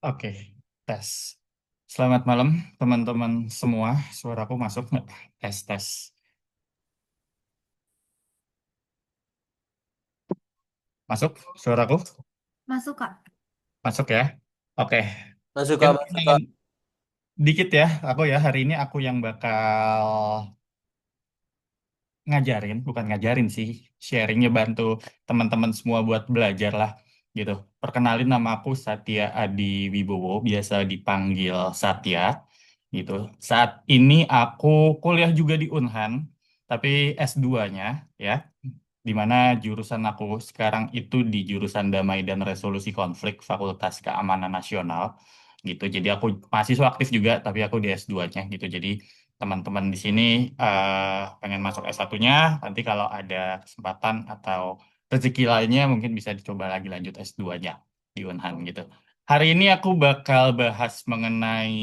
Oke, tes. Selamat malam, teman-teman semua. Suaraku masuk nggak? Tes, tes. Masuk suaraku? Masuk, Kak. Masuk ya? Oke, Masuk mungkin Kak, masuk Kak. kenalin dikit ya. Aku ya, hari ini aku yang bakal ngajarin, bukan ngajarin sih. Sharingnya bantu teman-teman semua buat belajar lah. Gitu. Perkenalin nama aku Satya Adi Wibowo, biasa dipanggil Satya. Gitu. Saat ini aku kuliah juga di Unhan, tapi S2-nya ya, di mana jurusan aku sekarang itu di jurusan Damai dan Resolusi Konflik Fakultas Keamanan Nasional gitu. Jadi aku mahasiswa aktif juga, tapi aku di S2-nya gitu. Jadi teman-teman di sini pengen masuk S1-nya, nanti kalau ada kesempatan atau rezeki lainnya mungkin bisa dicoba lagi lanjut S2-nya di Unhan gitu. Hari ini aku bakal bahas mengenai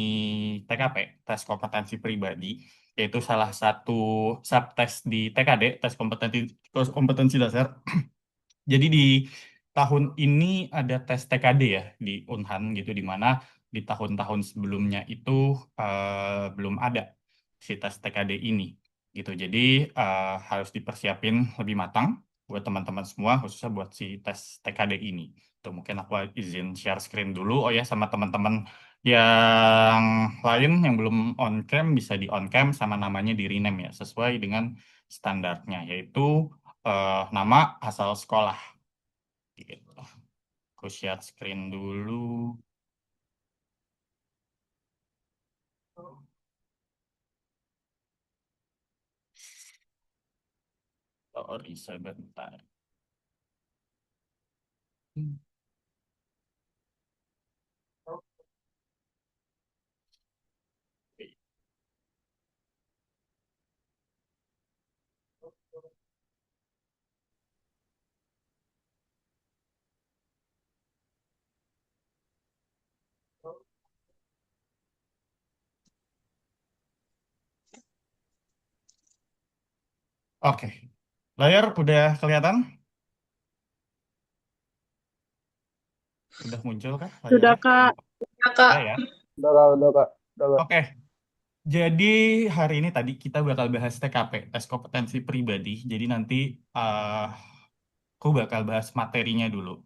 TKP, tes kompetensi pribadi, yaitu salah satu subtes di TKD, tes kompetensi dasar. Jadi di tahun ini ada tes TKD ya di Unhan gitu, di mana di tahun-tahun sebelumnya itu belum ada si tes TKD ini gitu. Jadi harus dipersiapin lebih matang buat teman-teman semua, khususnya buat si tes TKD ini. Tuh mungkin aku izin share screen dulu. Oh ya, sama teman-teman yang lain yang belum on cam bisa di on cam sama namanya di rename ya sesuai dengan standarnya, yaitu nama asal sekolah gitu. Aku share screen dulu. Sorry, sebentar. Oke, layar udah kelihatan? Udah muncul kah Sudah, layarnya? Kak. Udah ya. Udah Kak, udah Kak. Udah Kak. Oke, jadi hari ini tadi kita bakal bahas TKP, tes kompetensi pribadi. Jadi nanti eh, aku bakal bahas materinya dulu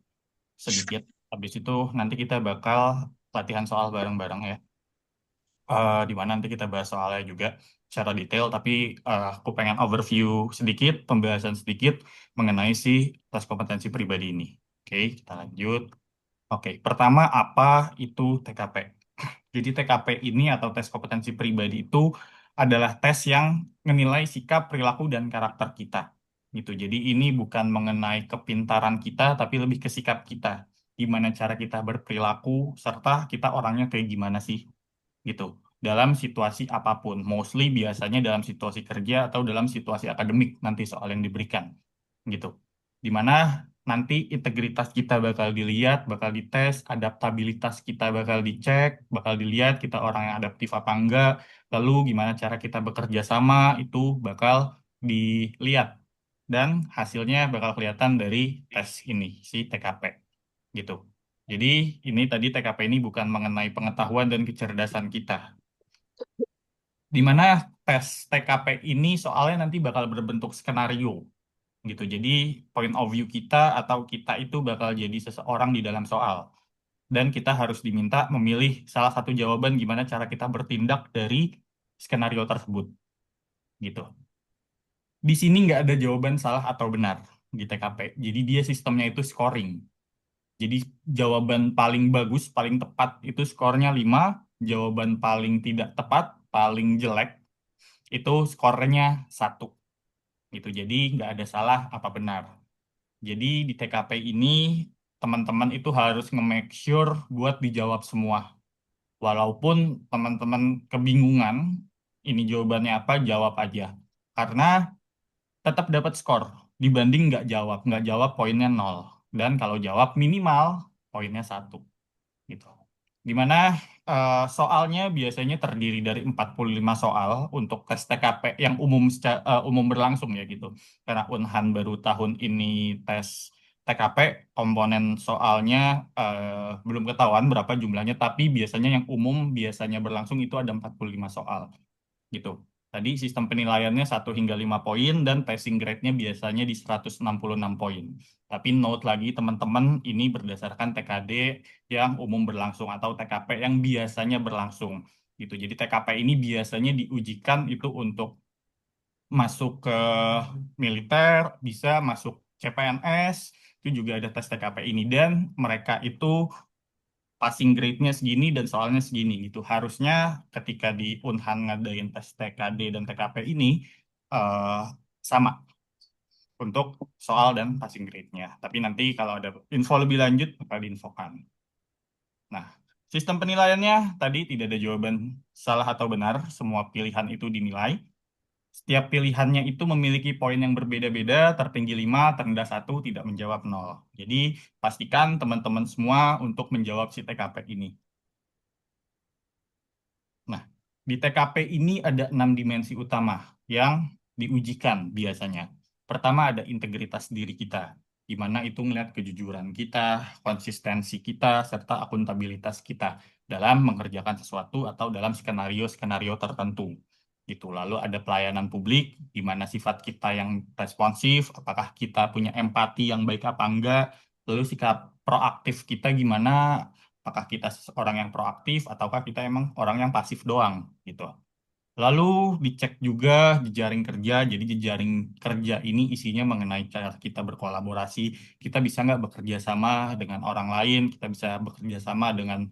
sedikit. Habis itu nanti kita bakal latihan soal bareng-bareng ya. Di mana nanti kita bahas soalnya juga secara detail, tapi aku pengen overview sedikit, pembahasan sedikit mengenai si tes kompetensi pribadi ini. Oke, kita lanjut. Oke, pertama apa itu TKP? Jadi TKP ini atau tes kompetensi pribadi itu adalah tes yang menilai sikap, perilaku, dan karakter kita. Gitu. Jadi ini bukan mengenai kepintaran kita, tapi lebih ke sikap kita. Gimana cara kita berperilaku, serta kita orangnya kayak gimana sih gitu dalam situasi apapun, mostly biasanya dalam situasi kerja atau dalam situasi akademik nanti soal yang diberikan gitu, dimana nanti integritas kita bakal dilihat, bakal dites, adaptabilitas kita bakal dicek, bakal dilihat kita orang yang adaptif apa enggak, lalu gimana cara kita bekerja sama itu bakal dilihat dan hasilnya bakal kelihatan dari tes ini si TKP gitu. Jadi ini tadi TKP ini bukan mengenai pengetahuan dan kecerdasan kita. Di mana tes TKP ini soalnya nanti bakal berbentuk skenario gitu. Jadi point of view kita atau kita itu bakal jadi seseorang di dalam soal. Dan kita harus diminta memilih salah satu jawaban gimana cara kita bertindak dari skenario tersebut gitu. Di sini nggak ada jawaban salah atau benar di TKP. Jadi dia sistemnya itu scoring. Jadi jawaban paling bagus, paling tepat itu skornya 5, jawaban paling tidak tepat, paling jelek itu skornya 1 gitu. Jadi nggak ada salah apa benar. Jadi di TKP ini teman-teman itu harus nge-make sure buat dijawab semua. Walaupun teman-teman kebingungan, ini jawabannya apa, jawab aja. Karena tetap dapat skor dibanding nggak jawab. Nggak jawab poinnya nol. Dan kalau jawab minimal poinnya satu. Gitu. Dimana soalnya biasanya terdiri dari 45 soal untuk tes TKP yang umum berlangsung ya gitu. Karena Unhan baru tahun ini tes TKP, komponen soalnya belum ketahuan berapa jumlahnya, tapi biasanya yang umum biasanya berlangsung itu ada 45 soal gitu. Tadi sistem penilaiannya 1 hingga 5 poin dan passing grade-nya biasanya di 166 poin. Tapi note lagi teman-teman, ini berdasarkan TKD yang umum berlangsung atau TKP yang biasanya berlangsung gitu. Jadi TKP ini biasanya diujikan itu untuk masuk ke militer, bisa masuk CPNS, itu juga ada tes TKP ini dan mereka itu passing grade-nya segini dan soalnya segini gitu. Harusnya ketika di Unhan ngadain tes TKD dan TKP ini eh, sama untuk soal dan passing grade-nya. Tapi nanti kalau ada info lebih lanjut bakal diinfokan. Nah, sistem penilaiannya tadi tidak ada jawaban salah atau benar, semua pilihan itu dinilai. Setiap pilihannya itu memiliki poin yang berbeda-beda, tertinggi 5, terendah 1, tidak menjawab 0. Jadi, pastikan teman-teman semua untuk menjawab si TKP ini. Nah, di TKP ini ada 6 dimensi utama yang diujikan biasanya. Pertama ada integritas diri kita, di mana itu melihat kejujuran kita, konsistensi kita, serta akuntabilitas kita dalam mengerjakan sesuatu atau dalam skenario-skenario tertentu. Gitu. Lalu ada pelayanan publik, di mana sifat kita yang responsif, apakah kita punya empati yang baik apa enggak, lalu sikap proaktif kita gimana, apakah kita seorang yang proaktif ataukah kita emang orang yang pasif doang gitu. Lalu dicek juga jejaring kerja. Jadi jejaring kerja ini isinya mengenai cara kita berkolaborasi. Kita bisa nggak bekerja sama dengan orang lain, kita bisa bekerja sama dengan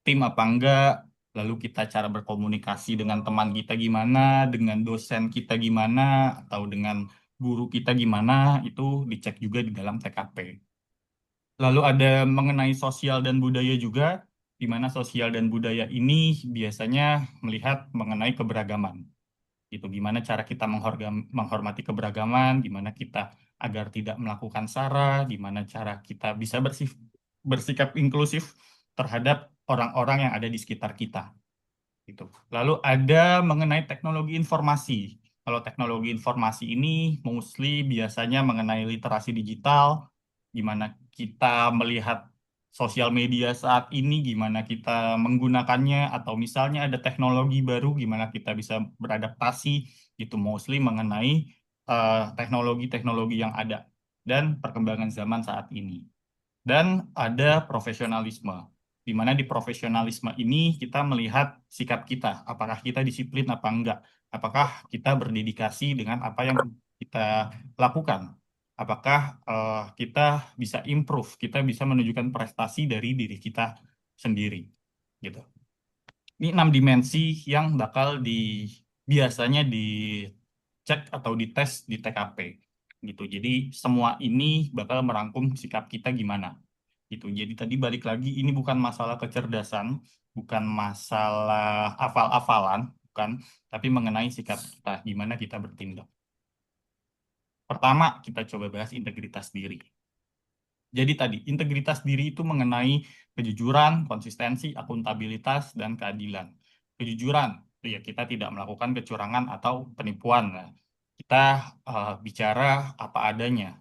tim apa enggak. Lalu kita cara berkomunikasi dengan teman kita gimana, dengan dosen kita gimana, atau dengan guru kita gimana, itu dicek juga di dalam TKP. Lalu ada mengenai sosial dan budaya juga, di mana sosial dan budaya ini biasanya melihat mengenai keberagaman. Itu gimana cara kita menghormati keberagaman, gimana kita agar tidak melakukan SARA, gimana cara kita bisa bersikap inklusif terhadap orang-orang yang ada di sekitar kita. Gitu. Lalu ada mengenai teknologi informasi. Kalau teknologi informasi ini mostly biasanya mengenai literasi digital, gimana kita melihat sosial media saat ini, gimana kita menggunakannya, atau misalnya ada teknologi baru, gimana kita bisa beradaptasi, itu mostly mengenai teknologi-teknologi yang ada dan perkembangan zaman saat ini. Dan ada profesionalisme, di mana di profesionalisme ini kita melihat sikap kita, apakah kita disiplin apa enggak, apakah kita berdedikasi dengan apa yang kita lakukan, apakah kita bisa improve, kita bisa menunjukkan prestasi dari diri kita sendiri, gitu. Ini 6 dimensi yang bakal biasanya dicek atau dites di TKP, gitu. Jadi semua ini bakal merangkum sikap kita gimana, gitu. Jadi tadi balik lagi, ini bukan masalah kecerdasan, bukan masalah hafal-hafalan, bukan, tapi mengenai sikap kita, gimana kita bertindak. Pertama, kita coba bahas integritas diri. Jadi tadi, integritas diri itu mengenai kejujuran, konsistensi, akuntabilitas, dan keadilan. Kejujuran, ya kita tidak melakukan kecurangan atau penipuan. Nah, kita bicara apa adanya.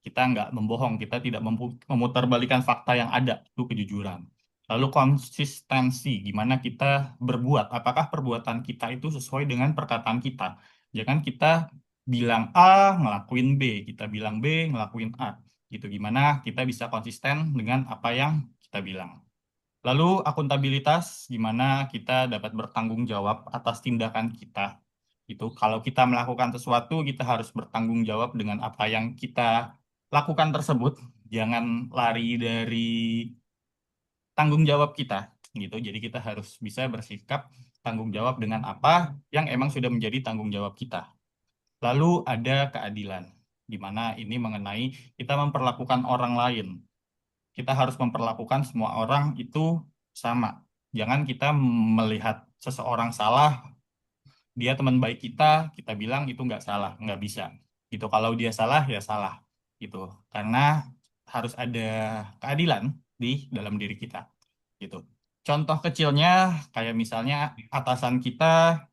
Kita nggak membohong, kita tidak memutarbalikkan fakta yang ada, itu kejujuran. Lalu konsistensi, gimana kita berbuat, apakah perbuatan kita itu sesuai dengan perkataan kita. Jangan kita bilang A, ngelakuin B, kita bilang B, ngelakuin A. Gitu, gimana kita bisa konsisten dengan apa yang kita bilang. Lalu akuntabilitas, gimana kita dapat bertanggung jawab atas tindakan kita. Itu kalau kita melakukan sesuatu, kita harus bertanggung jawab dengan apa yang kita lakukan tersebut. Jangan lari dari tanggung jawab kita, gitu. Jadi kita harus bisa bersikap tanggung jawab dengan apa yang emang sudah menjadi tanggung jawab kita. Lalu ada keadilan, di mana ini mengenai kita memperlakukan orang lain Kita harus memperlakukan semua orang itu sama. Jangan kita melihat seseorang salah, dia teman baik kita bilang itu nggak salah, nggak bisa. Gitu. Kalau dia salah, ya salah. Gitu. Karena harus ada keadilan di dalam diri kita. Gitu. Contoh kecilnya, kayak misalnya atasan kita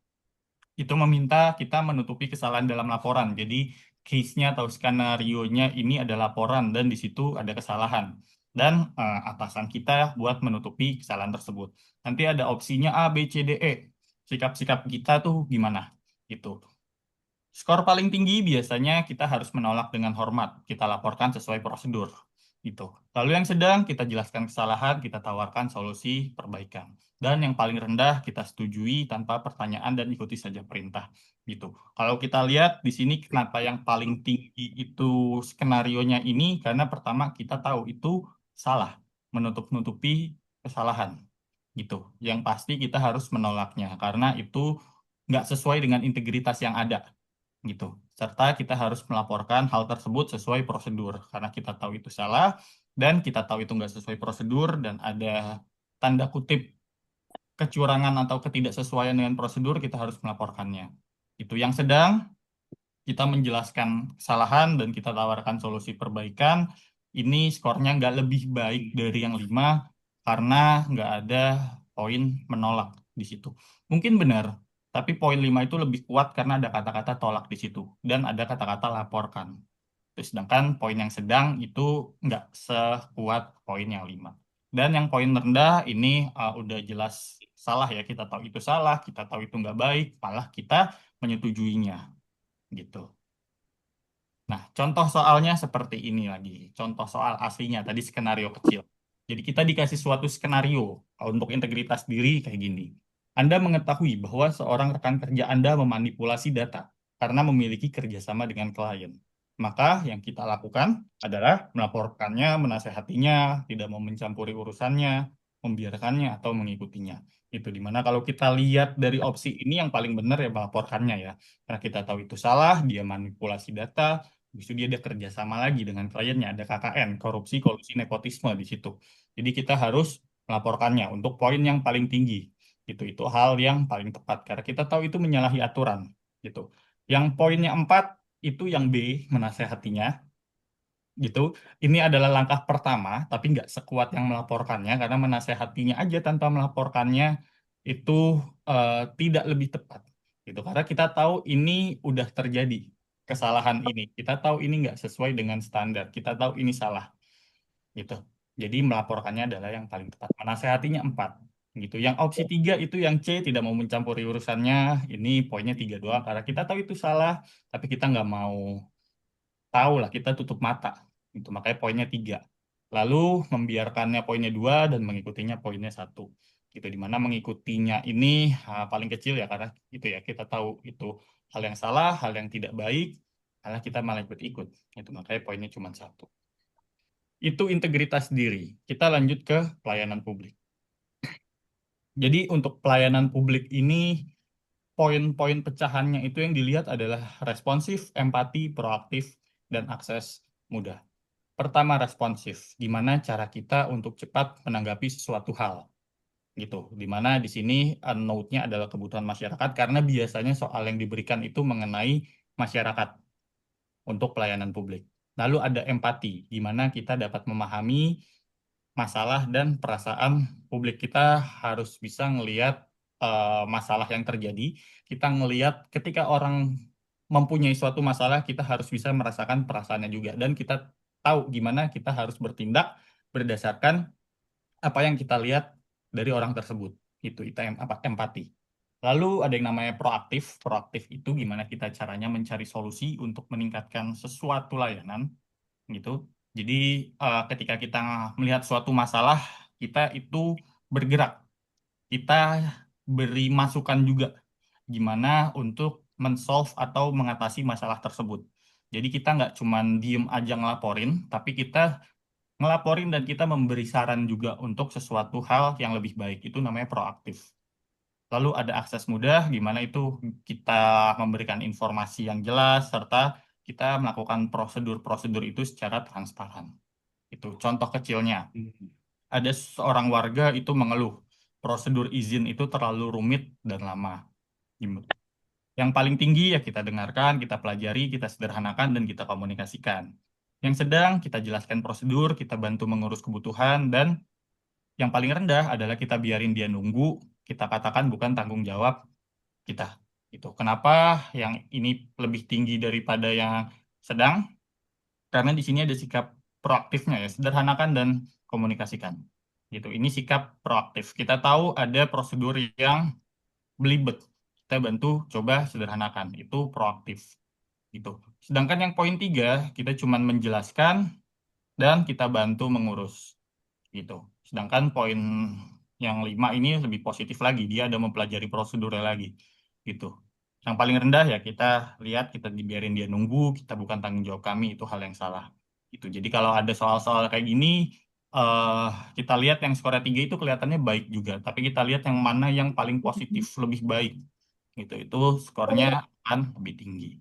itu meminta kita menutupi kesalahan dalam laporan. Jadi case-nya atau skenario-nya ini ada laporan dan di situ ada kesalahan. Dan atasan kita buat menutupi kesalahan tersebut. Nanti ada opsinya A, B, C, D, E. Sikap-sikap kita tuh gimana? Gitu. Skor paling tinggi biasanya kita harus menolak dengan hormat. Kita laporkan sesuai prosedur. Gitu. Lalu yang sedang kita jelaskan kesalahan, kita tawarkan solusi perbaikan. Dan yang paling rendah kita setujui tanpa pertanyaan dan ikuti saja perintah. Gitu. Kalau kita lihat di sini kenapa yang paling tinggi itu skenarionya ini, karena pertama kita tahu itu salah, menutup-nutupi kesalahan. Gitu. Yang pasti kita harus menolaknya karena itu nggak sesuai dengan integritas yang ada gitu. Serta kita harus melaporkan hal tersebut sesuai prosedur karena kita tahu itu salah dan kita tahu itu nggak sesuai prosedur dan ada tanda kutip kecurangan atau ketidaksesuaian dengan prosedur kita harus melaporkannya. Itu yang sedang kita menjelaskan kesalahan dan kita tawarkan solusi perbaikan. Ini skornya nggak lebih baik dari yang 5 karena nggak ada poin menolak di situ. Mungkin benar, tapi poin 5 itu lebih kuat karena ada kata-kata tolak di situ dan ada kata-kata laporkan. Terus sedangkan poin yang sedang itu nggak sekuat poin yang 5. Dan yang poin rendah ini udah jelas salah ya, kita tahu itu salah, kita tahu itu nggak baik, malah kita menyetujuinya gitu. Nah, contoh soalnya seperti ini lagi. Contoh soal aslinya, tadi skenario kecil. Jadi kita dikasih suatu skenario untuk integritas diri kayak gini. Anda mengetahui bahwa seorang rekan kerja Anda memanipulasi data karena memiliki kerjasama dengan klien. Maka yang kita lakukan adalah melaporkannya, menasehatinya, tidak mau mencampuri urusannya, membiarkannya, atau mengikutinya. Itu dimana kalau kita lihat dari opsi ini yang paling benar ya melaporkannya ya. Karena kita tahu itu salah, dia manipulasi data, habis itu dia ada kerjasama lagi dengan kliennya, ada KKN, korupsi, kolusi, nepotisme di situ. Jadi kita harus melaporkannya untuk poin yang paling tinggi. Itu hal yang paling tepat karena kita tahu itu menyalahi aturan. Gitu. Yang poinnya 4 itu yang B, menasehatinya. Gitu. Ini adalah langkah pertama, tapi nggak sekuat yang melaporkannya karena menasehatinya aja tanpa melaporkannya itu tidak lebih tepat. Gitu. Karena kita tahu ini udah terjadi kesalahan ini. Kita tahu ini nggak sesuai dengan standar. Kita tahu ini salah. Gitu. Jadi melaporkannya adalah yang paling tepat. Menasehatinya 4. Gitu. Yang opsi 3 itu yang C tidak mau mencampuri urusannya. Ini poinnya 3 doang. Karena kita tahu itu salah, tapi kita nggak mau tahu lah, kita tutup mata. Itu makanya poinnya 3. Lalu membiarkannya poinnya 2 dan mengikutinya poinnya 1. Gitu dimana mengikutinya ini paling kecil ya karena itu ya kita tahu itu hal yang salah, hal yang tidak baik, karena kita malah ikut-ikut. Itu makanya poinnya cuma 1. Itu integritas diri. Kita lanjut ke pelayanan publik. Jadi untuk pelayanan publik ini poin-poin pecahannya itu yang dilihat adalah responsif, empati, proaktif, dan akses mudah. Pertama, responsif. Gimana cara kita untuk cepat menanggapi sesuatu hal. Gitu. Dimana di sini note-nya adalah kebutuhan masyarakat karena biasanya soal yang diberikan itu mengenai masyarakat untuk pelayanan publik. Lalu ada empati, gimana kita dapat memahami masalah dan perasaan publik. Kita harus bisa ngelihat masalah yang terjadi. Kita ngelihat ketika orang mempunyai suatu masalah, kita harus bisa merasakan perasaannya juga. Dan kita tahu gimana kita harus bertindak berdasarkan apa yang kita lihat dari orang tersebut. Itu apa, empati. Lalu ada yang namanya proaktif. Proaktif itu gimana kita caranya mencari solusi untuk meningkatkan sesuatu layanan gitu. Jadi ketika kita melihat suatu masalah, kita itu bergerak. Kita beri masukan juga gimana untuk men-solve atau mengatasi masalah tersebut. Jadi kita nggak cuma diem aja ngelaporin, tapi kita ngelaporin dan kita memberi saran juga untuk sesuatu hal yang lebih baik. Itu namanya proaktif. Lalu ada akses mudah, gimana itu kita memberikan informasi yang jelas, serta kita melakukan prosedur-prosedur itu secara transparan. Itu contoh kecilnya. Ada seorang warga itu mengeluh, prosedur izin itu terlalu rumit dan lama. Yang paling tinggi ya kita dengarkan, kita pelajari, kita sederhanakan, dan kita komunikasikan. Yang sedang kita jelaskan prosedur, kita bantu mengurus kebutuhan, dan yang paling rendah adalah kita biarin dia nunggu, kita katakan bukan tanggung jawab kita. Itu. Kenapa yang ini lebih tinggi daripada yang sedang? Karena di sini ada sikap proaktifnya ya, sederhanakan dan komunikasikan. Gitu. Ini sikap proaktif. Kita tahu ada prosedur yang belibet. Kita bantu coba sederhanakan. Itu proaktif. Gitu. Sedangkan yang poin 3, kita cuma menjelaskan dan kita bantu mengurus. Gitu. Sedangkan poin yang 5 ini lebih positif lagi. Dia ada mempelajari prosedurnya lagi. Gitu. Yang paling rendah ya kita lihat, kita dibiarin dia nunggu, kita bukan tanggung jawab kami, itu hal yang salah. Gitu. Jadi kalau ada soal-soal kayak gini, eh kita lihat yang skornya 3 itu kelihatannya baik juga. Tapi kita lihat yang mana yang paling positif, lebih baik. Gitu. Itu skornya akan lebih tinggi.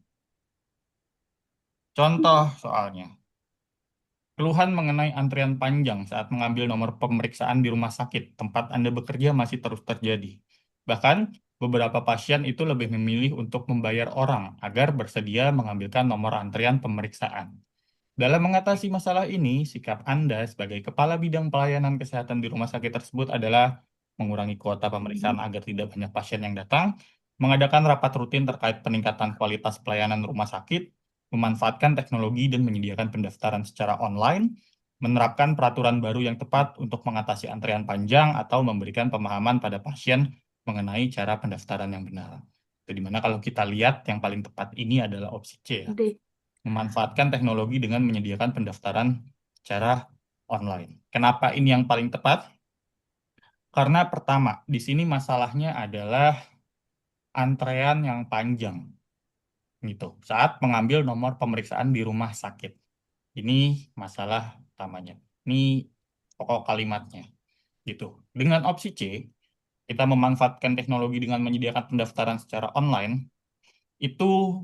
Contoh soalnya. Keluhan mengenai antrian panjang saat mengambil nomor pemeriksaan di rumah sakit tempat Anda bekerja masih terus terjadi. Bahkan, beberapa pasien itu lebih memilih untuk membayar orang agar bersedia mengambilkan nomor antrian pemeriksaan. Dalam mengatasi masalah ini, sikap Anda sebagai kepala bidang pelayanan kesehatan di rumah sakit tersebut adalah mengurangi kuota pemeriksaan agar tidak banyak pasien yang datang, mengadakan rapat rutin terkait peningkatan kualitas pelayanan rumah sakit, memanfaatkan teknologi dan menyediakan pendaftaran secara online, menerapkan peraturan baru yang tepat untuk mengatasi antrean panjang atau memberikan pemahaman pada pasien mengenai cara pendaftaran yang benar. Jadi mana kalau kita lihat yang paling tepat ini adalah opsi C ya, D. memanfaatkan teknologi dengan menyediakan pendaftaran secara online. Kenapa ini yang paling tepat? Karena pertama, di sini masalahnya adalah antrean yang panjang gitu saat mengambil nomor pemeriksaan di rumah sakit. Ini masalah utamanya. Ini pokok kalimatnya gitu. Dengan opsi C, kita memanfaatkan teknologi dengan menyediakan pendaftaran secara online, itu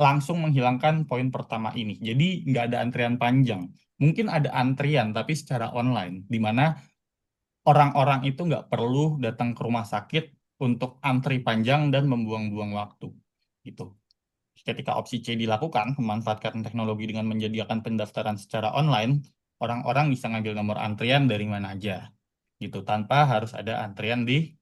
langsung menghilangkan poin pertama ini. Jadi nggak ada antrian panjang. Mungkin ada antrian, tapi secara online, di mana orang-orang itu nggak perlu datang ke rumah sakit untuk antri panjang dan membuang-buang waktu. Gitu. Ketika opsi C dilakukan, memanfaatkan teknologi dengan menyediakan pendaftaran secara online, orang-orang bisa ngambil nomor antrian dari mana aja. Gitu, tanpa harus ada antrian di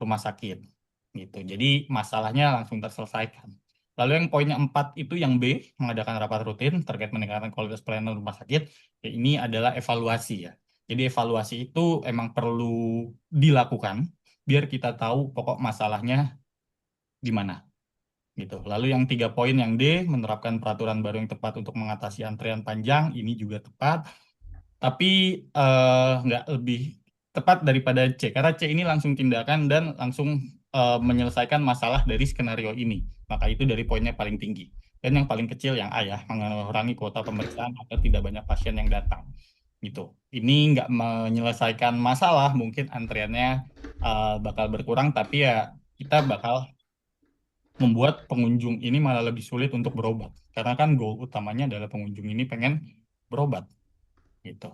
rumah sakit gitu. Jadi masalahnya langsung terselesaikan. Lalu yang poinnya 4 itu yang B, mengadakan rapat rutin terkait meningkatkan kualitas pelayanan rumah sakit. Ya, ini adalah evaluasi ya. Jadi evaluasi itu emang perlu dilakukan biar kita tahu pokok masalahnya di mana gitu. Lalu yang 3 poin yang D, menerapkan peraturan baru yang tepat untuk mengatasi antrian panjang, ini juga tepat. Tapi nggak lebih tepat daripada C, karena C ini langsung tindakan dan langsung menyelesaikan masalah dari skenario ini. Maka itu dari poinnya paling tinggi. Dan yang paling kecil yang A ya, mengurangi kuota pemeriksaan agar tidak banyak pasien yang datang. Gitu. Ini nggak menyelesaikan masalah, mungkin antriannya bakal berkurang, tapi ya kita bakal membuat pengunjung ini malah lebih sulit untuk berobat. Karena kan goal utamanya adalah pengunjung ini pengen berobat. Gitu.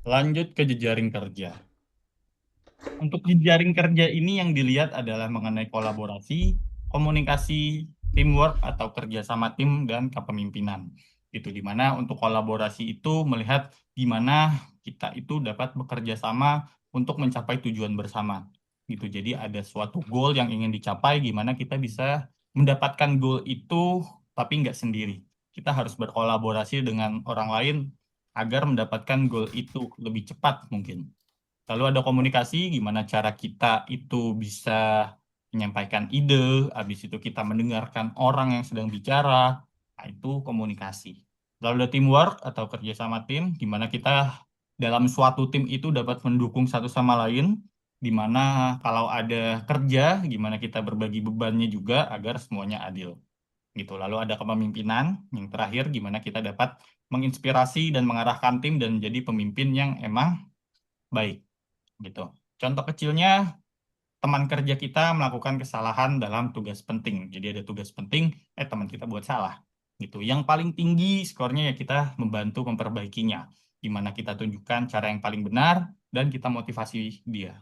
Lanjut ke jejaring kerja. Untuk jejaring kerja ini yang dilihat adalah mengenai kolaborasi, komunikasi, teamwork atau kerjasama tim dan kepemimpinan. Itu di mana untuk kolaborasi itu melihat gimana kita itu dapat bekerja sama untuk mencapai tujuan bersama. Gitu. Jadi ada suatu goal yang ingin dicapai, gimana kita bisa mendapatkan goal itu tapi nggak sendiri. Kita harus berkolaborasi dengan orang lain agar mendapatkan goal itu lebih cepat mungkin. Lalu ada komunikasi, gimana cara kita itu bisa menyampaikan ide, habis itu kita mendengarkan orang yang sedang bicara, nah, itu komunikasi. Lalu ada teamwork atau kerjasama tim, gimana kita dalam suatu tim itu dapat mendukung satu sama lain, di mana kalau ada kerja, gimana kita berbagi bebannya juga agar semuanya adil. Gitu. Lalu ada kepemimpinan, yang terakhir gimana kita dapat menginspirasi dan mengarahkan tim dan menjadi pemimpin yang emang baik gitu. Contoh kecilnya, teman kerja kita melakukan kesalahan dalam tugas penting. Jadi ada tugas penting, teman kita buat salah. gitu. Yang paling tinggi skornya ya kita membantu memperbaikinya, di mana kita tunjukkan cara yang paling benar dan kita motivasi dia.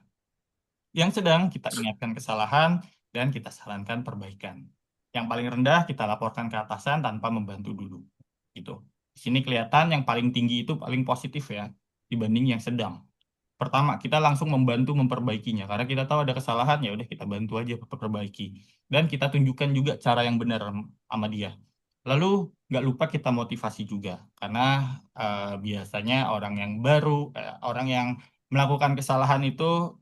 Yang sedang kita ingatkan kesalahan dan kita sarankan perbaikan. Yang paling rendah kita laporkan ke atasan tanpa membantu dulu. Gitu. Di sini kelihatan yang paling tinggi itu paling positif ya dibanding yang sedang. Pertama, kita langsung membantu memperbaikinya karena kita tahu ada kesalahan ya udah kita bantu aja perbaiki. Dan kita tunjukkan juga cara yang benar sama dia. Lalu nggak lupa kita motivasi juga karena biasanya orang yang baru, orang yang melakukan kesalahan itu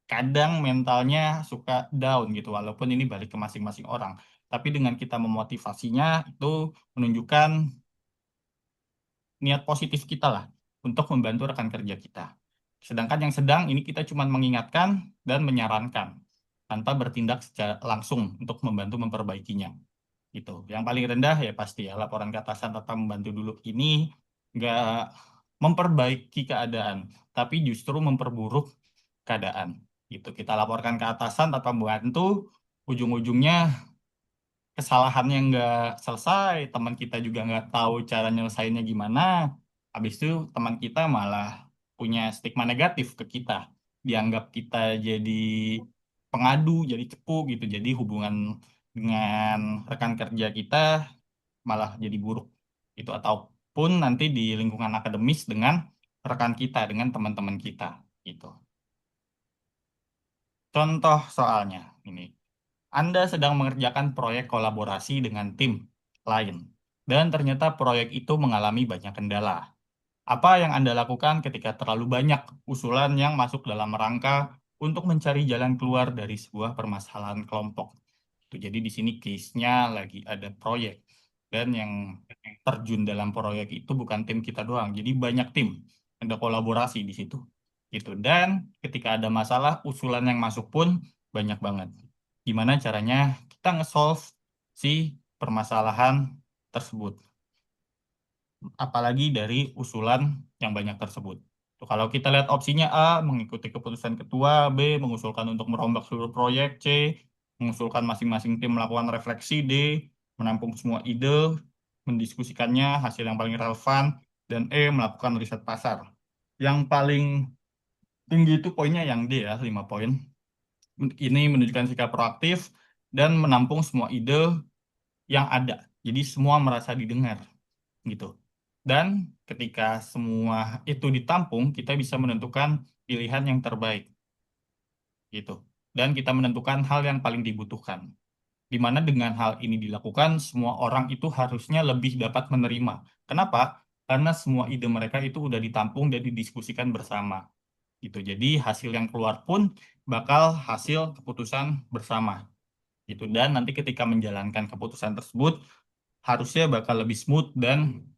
kadang mentalnya suka down gitu, walaupun ini balik ke masing-masing orang. Tapi dengan kita memotivasinya itu menunjukkan niat positif kita lah untuk membantu rekan kerja kita. Sedangkan yang sedang ini kita cuma mengingatkan dan menyarankan tanpa bertindak secara langsung untuk membantu memperbaikinya. Gitu. Yang paling rendah ya pasti ya laporan ke atasan tanpa membantu dulu ini nggak memperbaiki keadaan, tapi justru memperburuk keadaan. Gitu. Kita laporkan ke atasan tanpa membantu, ujung-ujungnya kesalahannya nggak selesai, teman kita juga nggak tahu cara nyelesainnya gimana. Habis itu teman kita malah punya stigma negatif ke kita. Dianggap kita jadi pengadu, jadi cepu gitu. Jadi hubungan dengan rekan kerja kita malah jadi buruk. Itu ataupun nanti di lingkungan akademis dengan rekan kita, dengan teman-teman kita gitu. Contoh soalnya ini. Anda sedang mengerjakan proyek kolaborasi dengan tim lain, dan ternyata proyek itu mengalami banyak kendala. Apa yang Anda lakukan ketika terlalu banyak usulan yang masuk dalam rangka untuk mencari jalan keluar dari sebuah permasalahan kelompok? Itu jadi di sini case-nya lagi ada proyek, dan yang terjun dalam proyek itu bukan tim kita doang, jadi banyak tim, ada kolaborasi di situ. Gitu. Dan ketika ada masalah, usulan yang masuk pun banyak banget. Gimana caranya kita nge-solve si permasalahan tersebut, apalagi dari usulan yang banyak tersebut. Tuh, kalau kita lihat opsinya A, mengikuti keputusan ketua, B, mengusulkan untuk merombak seluruh proyek, C, mengusulkan masing-masing tim melakukan refleksi, D, menampung semua ide, mendiskusikannya, hasil yang paling relevan, dan E, melakukan riset pasar. Yang paling tinggi itu poinnya yang D ya, 5 poin. Ini menunjukkan sikap proaktif dan menampung semua ide yang ada. Jadi semua merasa didengar gitu. Dan ketika semua itu ditampung, kita bisa menentukan pilihan yang terbaik gitu. Dan kita menentukan hal yang paling dibutuhkan. Di mana dengan hal ini dilakukan, semua orang itu harusnya lebih dapat menerima. Kenapa? Karena semua ide mereka itu udah ditampung dan didiskusikan bersama. Gitu. Jadi hasil yang keluar pun bakal hasil keputusan bersama. Gitu. Dan nanti ketika menjalankan keputusan tersebut, harusnya bakal lebih smooth dan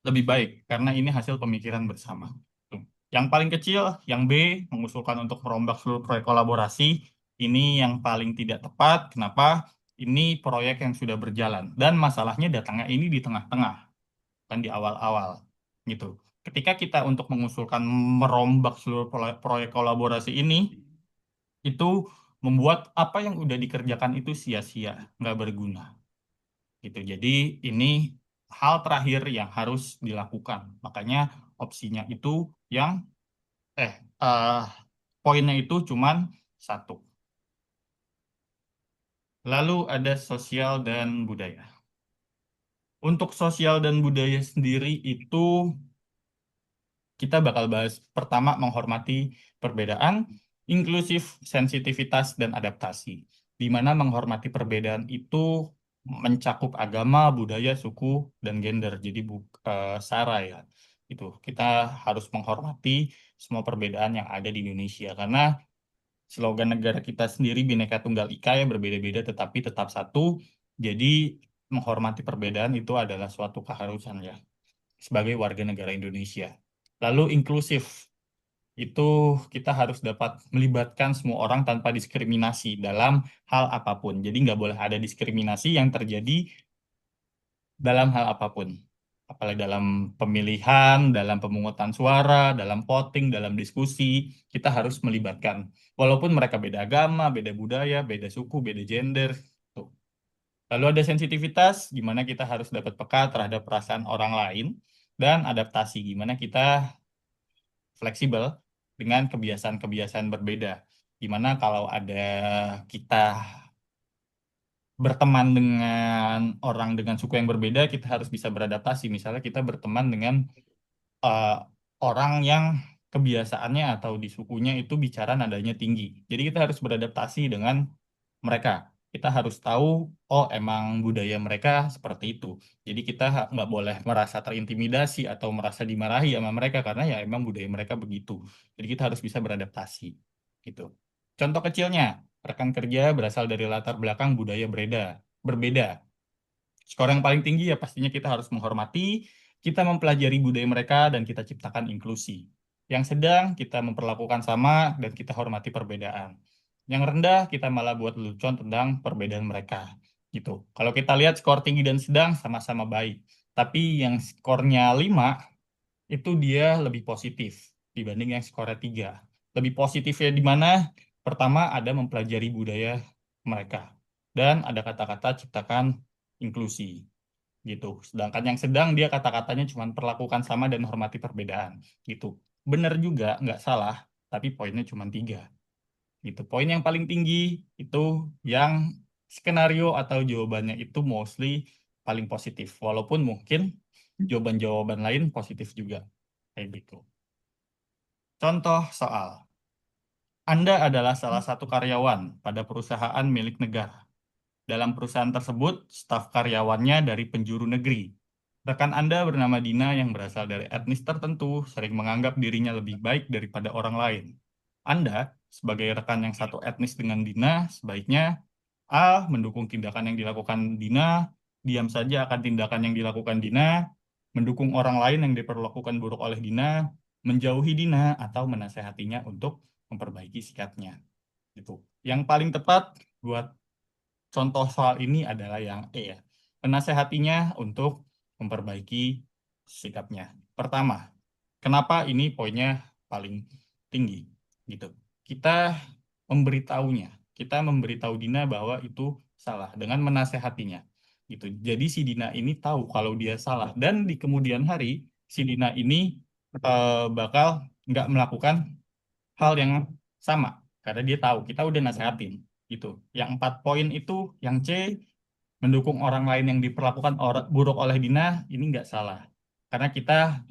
lebih baik karena ini hasil pemikiran bersama. Tuh. Yang paling kecil, yang B, mengusulkan untuk merombak seluruh proyek kolaborasi, ini yang paling tidak tepat. Kenapa? Ini proyek yang sudah berjalan dan masalahnya datangnya ini di tengah-tengah, kan di awal-awal, gitu. Ketika kita untuk mengusulkan merombak seluruh proyek kolaborasi ini, itu membuat apa yang udah dikerjakan itu sia-sia, nggak berguna gitu. Jadi ini hal terakhir yang harus dilakukan. Makanya opsinya itu yang eh eh, poinnya itu cuman satu. Lalu ada sosial dan budaya. Untuk sosial dan budaya sendiri itu kita bakal bahas pertama menghormati perbedaan, inklusif, sensitivitas, dan adaptasi. Di mana menghormati perbedaan itu mencakup agama, budaya, suku, dan gender. Jadi sara ya. Itu kita harus menghormati semua perbedaan yang ada di Indonesia karena slogan negara kita sendiri Bhinneka Tunggal Ika ya berbeda-beda tetapi tetap satu. Jadi menghormati perbedaan itu adalah suatu keharusan ya sebagai warga negara Indonesia. Lalu inklusif, itu kita harus dapat melibatkan semua orang tanpa diskriminasi dalam hal apapun. Jadi nggak boleh ada diskriminasi yang terjadi dalam hal apapun. Apalagi dalam pemilihan, dalam pemungutan suara, dalam voting, dalam diskusi, kita harus melibatkan. Walaupun mereka beda agama, beda budaya, beda suku, beda gender. Tuh. Lalu ada sensitivitas, gimana kita harus dapat peka terhadap perasaan orang lain, dan adaptasi, gimana kita fleksibel dengan kebiasaan-kebiasaan berbeda. Gimana kalau ada kita berteman dengan orang dengan suku yang berbeda, kita harus bisa beradaptasi. Misalnya kita berteman dengan eh, orang yang kebiasaannya atau di sukunya itu bicara nadanya tinggi. Jadi kita harus beradaptasi dengan mereka. Kita harus tahu, oh emang budaya mereka seperti itu. Jadi kita nggak boleh merasa terintimidasi atau merasa dimarahi sama mereka karena ya emang budaya mereka begitu. Jadi kita harus bisa beradaptasi. Gitu. Contoh kecilnya, rekan kerja berasal dari latar belakang budaya berbeda. Skor yang paling tinggi ya pastinya kita harus menghormati, kita mempelajari budaya mereka, dan kita ciptakan inklusi. Yang sedang kita memperlakukan sama dan kita hormati perbedaan. Yang rendah kita malah buat lelucon tentang perbedaan mereka. Gitu. Kalau kita lihat skor tinggi dan sedang sama-sama baik. Tapi yang skornya 5 itu dia lebih positif dibanding yang skornya 3. Lebih positifnya di mana? Pertama ada mempelajari budaya mereka. Dan ada kata-kata ciptakan inklusi gitu. Sedangkan yang sedang dia kata-katanya cuma perlakukan sama dan hormati perbedaan gitu. Benar juga, nggak salah, tapi poinnya cuma 3 gitu. Poin yang paling tinggi itu yang skenario atau jawabannya itu mostly paling positif. Walaupun mungkin jawaban-jawaban lain positif juga. Kayak gitu. Contoh soal. Anda adalah salah satu karyawan pada perusahaan milik negara. Dalam perusahaan tersebut, staf karyawannya dari penjuru negeri. Rekan Anda bernama Dina yang berasal dari etnis tertentu sering menganggap dirinya lebih baik daripada orang lain. Anda, sebagai rekan yang satu etnis dengan Dina, sebaiknya A. Mendukung tindakan yang dilakukan Dina, diam saja akan tindakan yang dilakukan Dina, mendukung orang lain yang diperlakukan buruk oleh Dina, menjauhi Dina, atau menasehatinya untuk memperbaiki sikapnya. Gitu. Yang paling tepat buat contoh soal ini adalah yang E ya. Menasehatinya untuk memperbaiki sikapnya. Pertama, kenapa ini poinnya paling tinggi gitu. Kita memberitahunya, kita memberitahu Dina bahwa itu salah dengan menasehatinya gitu. Jadi si Dina ini tahu kalau dia salah dan di kemudian hari si Dina ini bakal nggak melakukan hal yang sama karena dia tahu kita udah nasehatin gitu. Yang 4 poin itu, yang C, mendukung orang lain yang diperlakukan buruk oleh Dina, ini nggak salah karena kita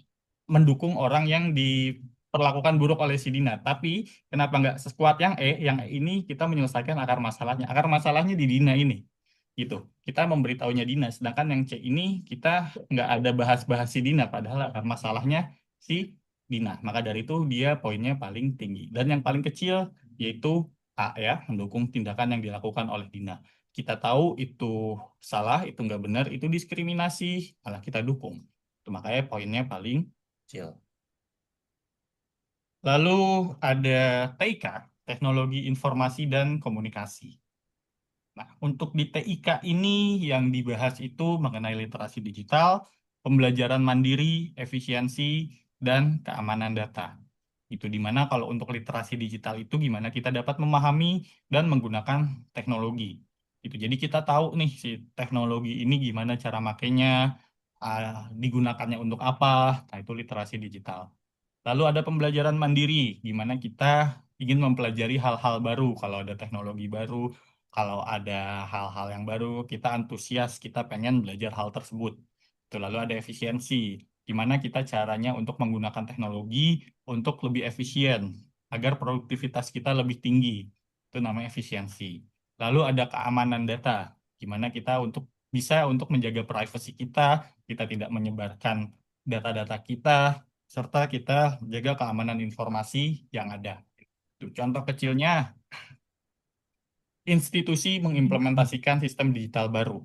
mendukung orang yang diperlakukan buruk oleh si Dina. Tapi kenapa nggak sekuat yang E? Yang E ini kita menyelesaikan akar masalahnya. Akar masalahnya di Dina ini gitu. Kita memberitahunya Dina, sedangkan yang C ini kita nggak ada bahas-bahas si Dina, padahal akar masalahnya si Dina. Maka dari itu dia poinnya paling tinggi. Dan yang paling kecil yaitu A ya, mendukung tindakan yang dilakukan oleh Dina. Kita tahu itu salah, itu nggak benar, itu diskriminasi, malah kita dukung. Itu makanya poinnya paling kecil. Lalu ada TIK, Teknologi Informasi dan Komunikasi. Nah, untuk di TIK ini yang dibahas itu mengenai literasi digital, pembelajaran mandiri, efisiensi, dan keamanan data. Itu dimana kalau untuk literasi digital itu gimana kita dapat memahami dan menggunakan teknologi. Itu jadi kita tahu nih si teknologi ini gimana cara makainya, digunakannya untuk apa. Nah, itu literasi digital. Lalu ada pembelajaran mandiri, gimana kita ingin mempelajari hal-hal baru. Kalau ada teknologi baru, kalau ada hal-hal yang baru, kita antusias, kita pengen belajar hal tersebut. Itu lalu ada efisiensi, gimana kita caranya untuk menggunakan teknologi untuk lebih efisien, agar produktivitas kita lebih tinggi. Itu namanya efisiensi. Lalu ada keamanan data, gimana kita bisa untuk menjaga privasi kita, kita tidak menyebarkan data-data kita, serta kita jaga keamanan informasi yang ada. Itu contoh kecilnya, institusi mengimplementasikan sistem digital baru.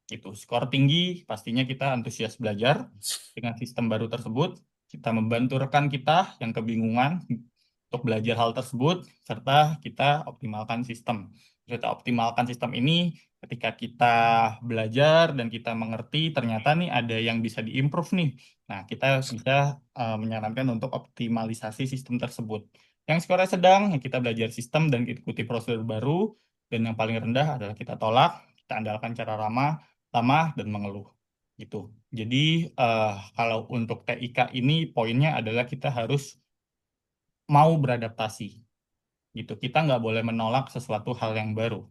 Itu skor tinggi, pastinya kita antusias belajar dengan sistem baru tersebut. Kita membantu rekan kita yang kebingungan untuk belajar hal tersebut, serta kita optimalkan sistem. Kita optimalkan sistem ini ketika kita belajar dan kita mengerti, ternyata nih ada yang bisa diimprove nih. Nah, kita bisa menyarankan untuk optimalisasi sistem tersebut. Yang skornya sedang, ya kita belajar sistem dan ikuti prosedur baru, dan yang paling rendah adalah kita tolak, Kita andalkan cara ramah, ramah dan mengeluh. Gitu. Jadi eh, kalau untuk TIK ini poinnya adalah kita harus mau beradaptasi. Gitu. Kita nggak boleh menolak sesuatu hal yang baru.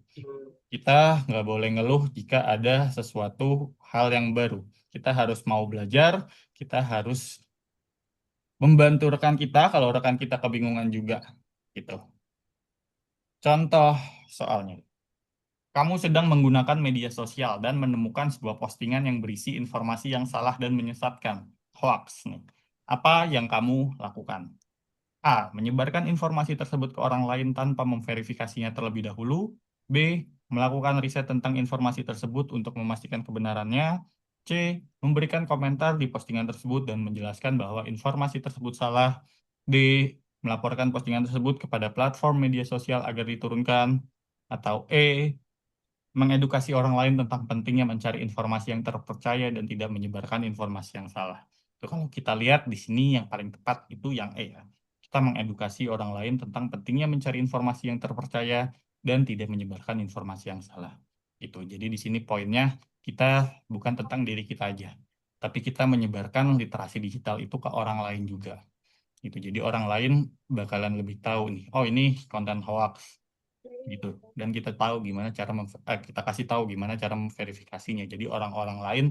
Kita nggak boleh ngeluh jika ada sesuatu hal yang baru. Kita harus mau belajar, kita harus membantu rekan kita kalau rekan kita kebingungan juga. Gitu. Contoh soalnya. Kamu sedang menggunakan media sosial dan menemukan sebuah postingan yang berisi informasi yang salah dan menyesatkan. Hoax nih. Apa yang kamu lakukan? A. Menyebarkan informasi tersebut ke orang lain tanpa memverifikasinya terlebih dahulu. B. Melakukan riset tentang informasi tersebut untuk memastikan kebenarannya. C. Memberikan komentar di postingan tersebut dan menjelaskan bahwa informasi tersebut salah. D. Melaporkan postingan tersebut kepada platform media sosial agar diturunkan. Atau E. Mengedukasi orang lain tentang pentingnya mencari informasi yang terpercaya dan tidak menyebarkan informasi yang salah. Itu kalau kita lihat di sini yang paling tepat itu yang E ya. Kita mengedukasi orang lain tentang pentingnya mencari informasi yang terpercaya dan tidak menyebarkan informasi yang salah. Itu. Jadi di sini poinnya kita bukan tentang diri kita aja, tapi kita menyebarkan literasi digital itu ke orang lain juga. Itu. Jadi orang lain bakalan lebih tahu nih, oh ini konten hoax gitu, dan kita tahu gimana cara kita kasih tahu gimana cara memverifikasinya, jadi orang-orang lain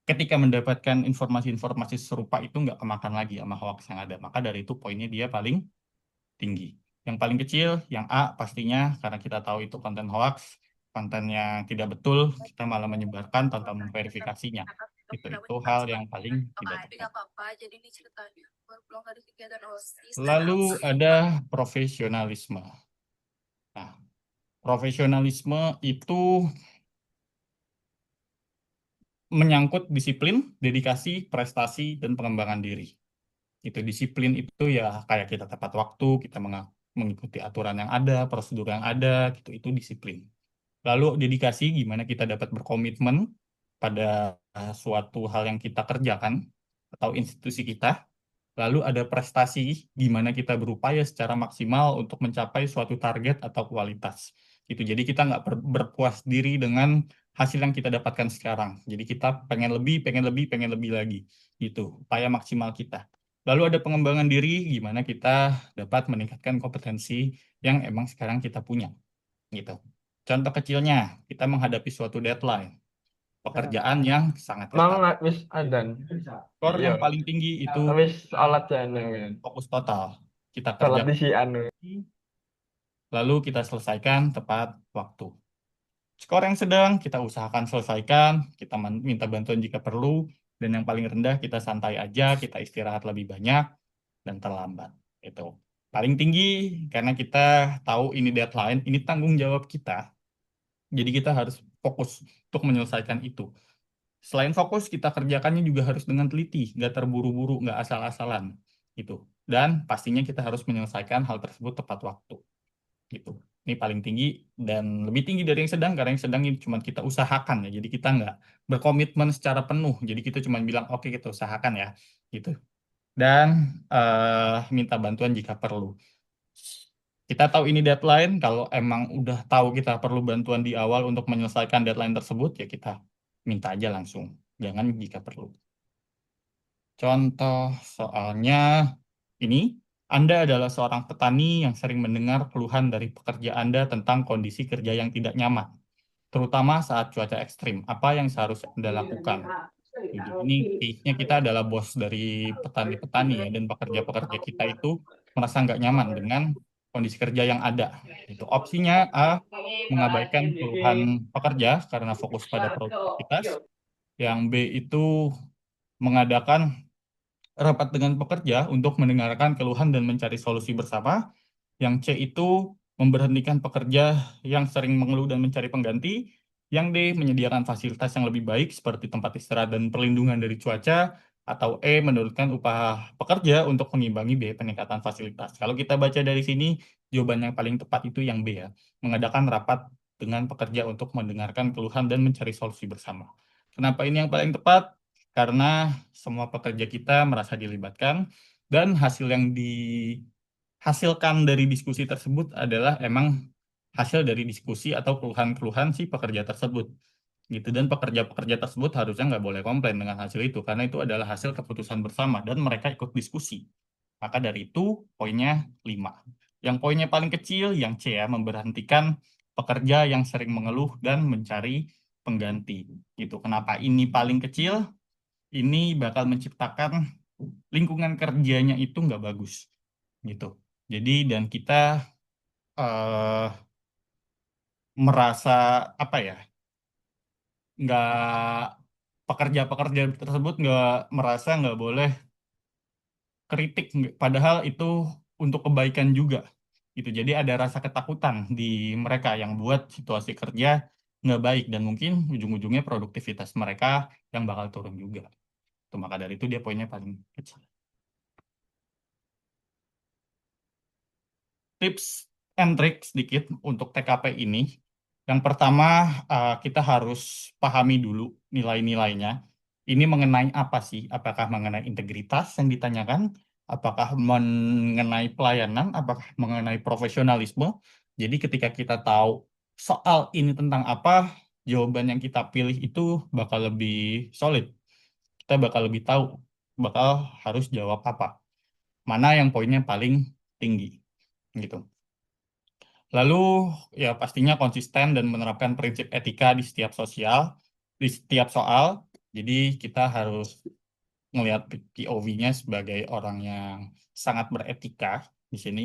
ketika mendapatkan informasi-informasi serupa itu nggak kemakan lagi sama hoax yang ada. Maka dari itu poinnya dia paling tinggi. Yang paling kecil yang A pastinya, karena kita tahu itu konten hoax, konten yang tidak betul, kita malah menyebarkan tanpa memverifikasinya. Itu hal yang paling tidak tepat. Lalu ada profesionalisme. Nah, profesionalisme itu menyangkut disiplin, dedikasi, prestasi, dan pengembangan diri. Itu disiplin itu ya kayak kita tepat waktu, kita mengikuti aturan yang ada, prosedur yang ada, gitu. Itu disiplin. Lalu dedikasi, gimana kita dapat berkomitmen pada suatu hal yang kita kerjakan atau institusi kita. Lalu ada prestasi, gimana kita berupaya secara maksimal untuk mencapai suatu target atau kualitas. Itu jadi kita nggak berpuas diri dengan hasil yang kita dapatkan sekarang. Jadi kita pengen lebih, pengen lebih, pengen lebih lagi. Itu upaya maksimal kita. Lalu ada pengembangan diri, gimana kita dapat meningkatkan kompetensi yang emang sekarang kita punya. Gitu. Contoh kecilnya, kita menghadapi suatu deadline, pekerjaan yang sangat ketat. Mang wis adan. Skor Iya. yang paling tinggi itu Wis alat jane kan. fokus total. Kita Salat di kerjakan, si anu. lalu kita selesaikan tepat waktu. Skor yang sedang kita usahakan selesaikan, kita minta bantuan jika perlu, dan yang paling rendah kita santai aja, kita istirahat lebih banyak, dan terlambat. Itu. Paling tinggi karena kita tahu ini deadline, ini tanggung jawab kita. Jadi kita harus fokus untuk menyelesaikan itu. Selain fokus, kita kerjakannya juga harus dengan teliti, nggak terburu-buru, nggak asal-asalan. Gitu. Dan pastinya kita harus menyelesaikan hal tersebut tepat waktu. Gitu. Ini paling tinggi dan lebih tinggi dari yang sedang, karena yang sedang ini cuma kita usahakan ya. Jadi kita nggak berkomitmen secara penuh. Jadi kita cuma bilang, oke kita usahakan ya. Gitu. Dan minta bantuan jika perlu. Kita tahu ini deadline, kalau emang udah tahu kita perlu bantuan di awal untuk menyelesaikan deadline tersebut, ya kita minta aja langsung. Jangan jika perlu. Contoh soalnya ini, Anda adalah seorang petani yang sering mendengar keluhan dari pekerja Anda tentang kondisi kerja yang tidak nyaman, terutama saat cuaca ekstrim. Apa yang seharusnya Anda lakukan? Jadi ini case-nya kita adalah bos dari petani-petani ya, dan pekerja-pekerja kita itu merasa nggak nyaman dengan kondisi kerja yang ada. Itu opsinya A, mengabaikan keluhan pekerja karena fokus pada produktivitas. Yang B itu mengadakan rapat dengan pekerja untuk mendengarkan keluhan dan mencari solusi bersama. Yang C itu memberhentikan pekerja yang sering mengeluh dan mencari pengganti. Yang D menyediakan fasilitas yang lebih baik seperti tempat istirahat dan perlindungan dari cuaca. Atau E menurunkan upah pekerja untuk mengimbangi biaya peningkatan fasilitas. Kalau kita baca dari sini, jawaban yang paling tepat itu yang B ya. Mengadakan rapat dengan pekerja untuk mendengarkan keluhan dan mencari solusi bersama. Kenapa ini yang paling tepat? Karena semua pekerja kita merasa dilibatkan dan hasil yang dihasilkan dari diskusi tersebut adalah emang hasil dari diskusi atau keluhan-keluhan si pekerja tersebut gitu. Dan pekerja-pekerja tersebut harusnya nggak boleh komplain dengan hasil itu karena itu adalah hasil keputusan bersama dan mereka ikut diskusi. Maka dari itu poinnya 5. Yang poinnya paling kecil yang C ya, memberhentikan pekerja yang sering mengeluh dan mencari pengganti gitu. Kenapa ini paling kecil? Ini bakal menciptakan lingkungan kerjanya itu nggak bagus gitu. Jadi dan kita eh, merasa apa ya, nggak pekerja-pekerja tersebut nggak merasa nggak boleh kritik, padahal itu untuk kebaikan juga gitu. Jadi ada rasa ketakutan di mereka yang buat situasi kerja nggak baik dan mungkin ujung-ujungnya produktivitas mereka yang bakal turun juga. Tuh, maka dari itu dia poinnya paling kecil. Tips and trick sedikit untuk TKP ini. Yang pertama, kita harus pahami dulu nilai-nilainya. Ini mengenai apa sih? Apakah mengenai integritas yang ditanyakan? Apakah mengenai pelayanan? Apakah mengenai profesionalisme? Jadi ketika kita tahu soal ini tentang apa, jawaban yang kita pilih itu bakal lebih solid. Kita bakal lebih tahu bakal harus jawab apa. Mana yang poinnya paling tinggi gitu. Lalu ya pastinya konsisten dan menerapkan prinsip etika di setiap sosial, di setiap soal. Jadi kita harus melihat POV-nya sebagai orang yang sangat beretika di sini.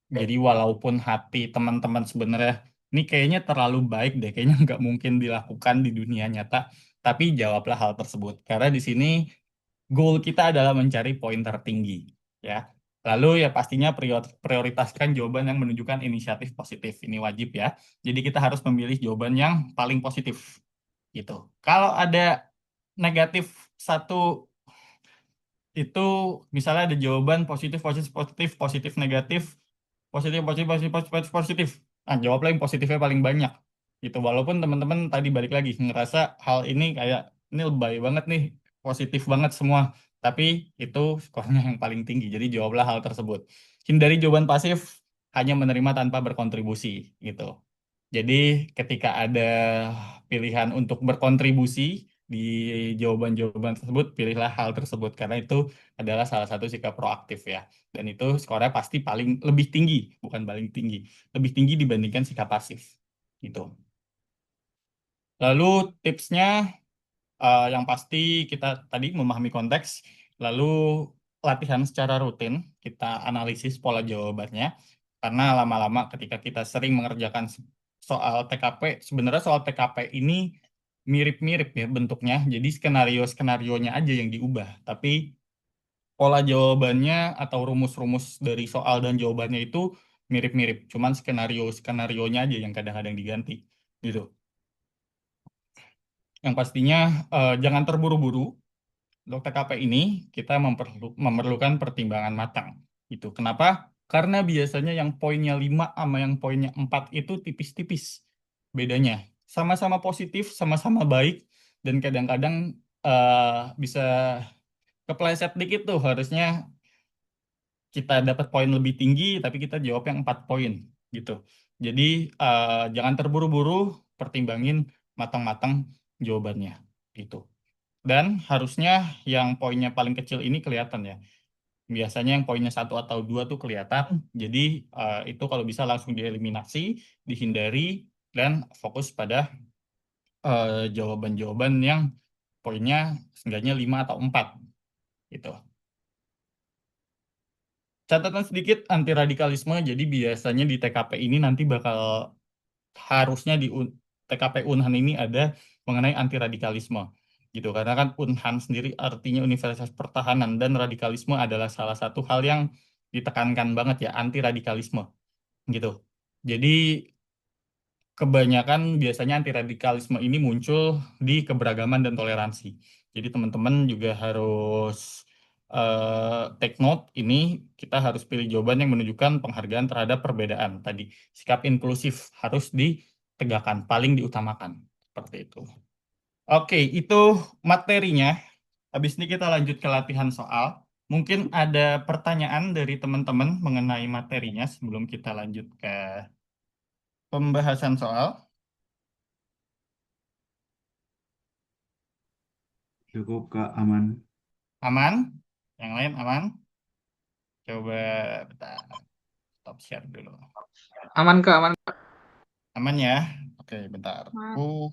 Jadi walaupun hati teman-teman sebenarnya ini kayaknya terlalu baik deh, kayaknya nggak mungkin dilakukan di dunia nyata, tapi jawablah hal tersebut. Karena di sini goal kita adalah mencari poin tertinggi, ya. Lalu ya pastinya prioritaskan jawaban yang menunjukkan inisiatif positif. Ini wajib ya. Jadi kita harus memilih jawaban yang paling positif gitu. Kalau ada negatif satu itu misalnya ada jawaban positif positif positif positif negatif positif positif positif positif positif, positif. Nah, jawablah yang positifnya paling banyak gitu. Walaupun teman-teman tadi balik lagi ngerasa hal ini kayak ini lebay banget nih, positif banget semua, tapi itu skornya yang paling tinggi. Jadi jawablah hal tersebut. Hindari jawaban pasif, hanya menerima tanpa berkontribusi gitu. Jadi ketika ada pilihan untuk berkontribusi di jawaban-jawaban tersebut, pilihlah hal tersebut karena itu adalah salah satu sikap proaktif ya. Dan itu skornya pasti paling lebih tinggi, bukan paling tinggi, lebih tinggi dibandingkan sikap pasif gitu. Lalu tipsnya yang pasti kita tadi memahami konteks, lalu latihan secara rutin, kita analisis pola jawabannya, karena lama-lama ketika kita sering mengerjakan soal TKP, sebenarnya soal TKP ini mirip-mirip ya bentuknya, jadi skenario-skenarionya aja yang diubah, tapi pola jawabannya atau rumus-rumus dari soal dan jawabannya itu mirip-mirip, cuman skenario-skenarionya aja yang kadang-kadang diganti gitu. Yang pastinya jangan terburu-buru. Untuk TKP ini kita memerlukan pertimbangan matang. Itu kenapa? Karena biasanya yang poinnya 5 sama yang poinnya 4 itu tipis-tipis bedanya. Sama-sama positif, sama-sama baik, dan kadang-kadang bisa kepleset dikit tuh. Harusnya kita dapat poin lebih tinggi, tapi kita jawab yang 4 poin gitu. Jadi jangan terburu-buru, pertimbangin matang-matang jawabannya gitu. Dan harusnya yang poinnya paling kecil ini kelihatan ya. Biasanya yang poinnya 1 atau 2 tuh kelihatan. Jadi itu kalau bisa langsung dieliminasi, dihindari, dan fokus pada jawaban-jawaban yang poinnya seenggaknya 5 atau 4 gitu. Catatan sedikit anti radikalisme. Jadi biasanya di TKP ini nanti bakal harusnya di TKP Unhan ini ada mengenai anti radikalisme gitu karena kan Unhan sendiri artinya Universitas Pertahanan dan radikalisme adalah salah satu hal yang ditekankan banget ya, anti radikalisme gitu. Jadi kebanyakan biasanya anti radikalisme ini muncul di keberagaman dan toleransi. Jadi teman-teman juga harus take note ini, kita harus pilih jawaban yang menunjukkan penghargaan terhadap perbedaan tadi. Sikap inklusif harus ditegakkan, paling diutamakan. Seperti itu. Oke, itu materinya. Habis ini kita lanjut ke latihan soal. Mungkin ada pertanyaan dari teman-teman mengenai materinya sebelum kita lanjut ke pembahasan soal Cukup Kak, aman. aman, yang lain aman. Coba bentar, stop share dulu. Aman Kak, aman. Aman ya? Oke, bentar. Aku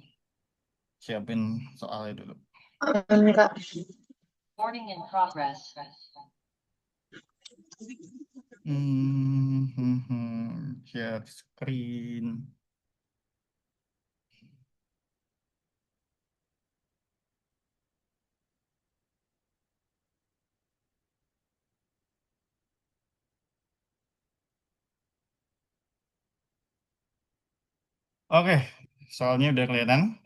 siapin soalnya dulu. Enggak. Warning in progress. Share screen. Oke, soalnya udah kelihatan.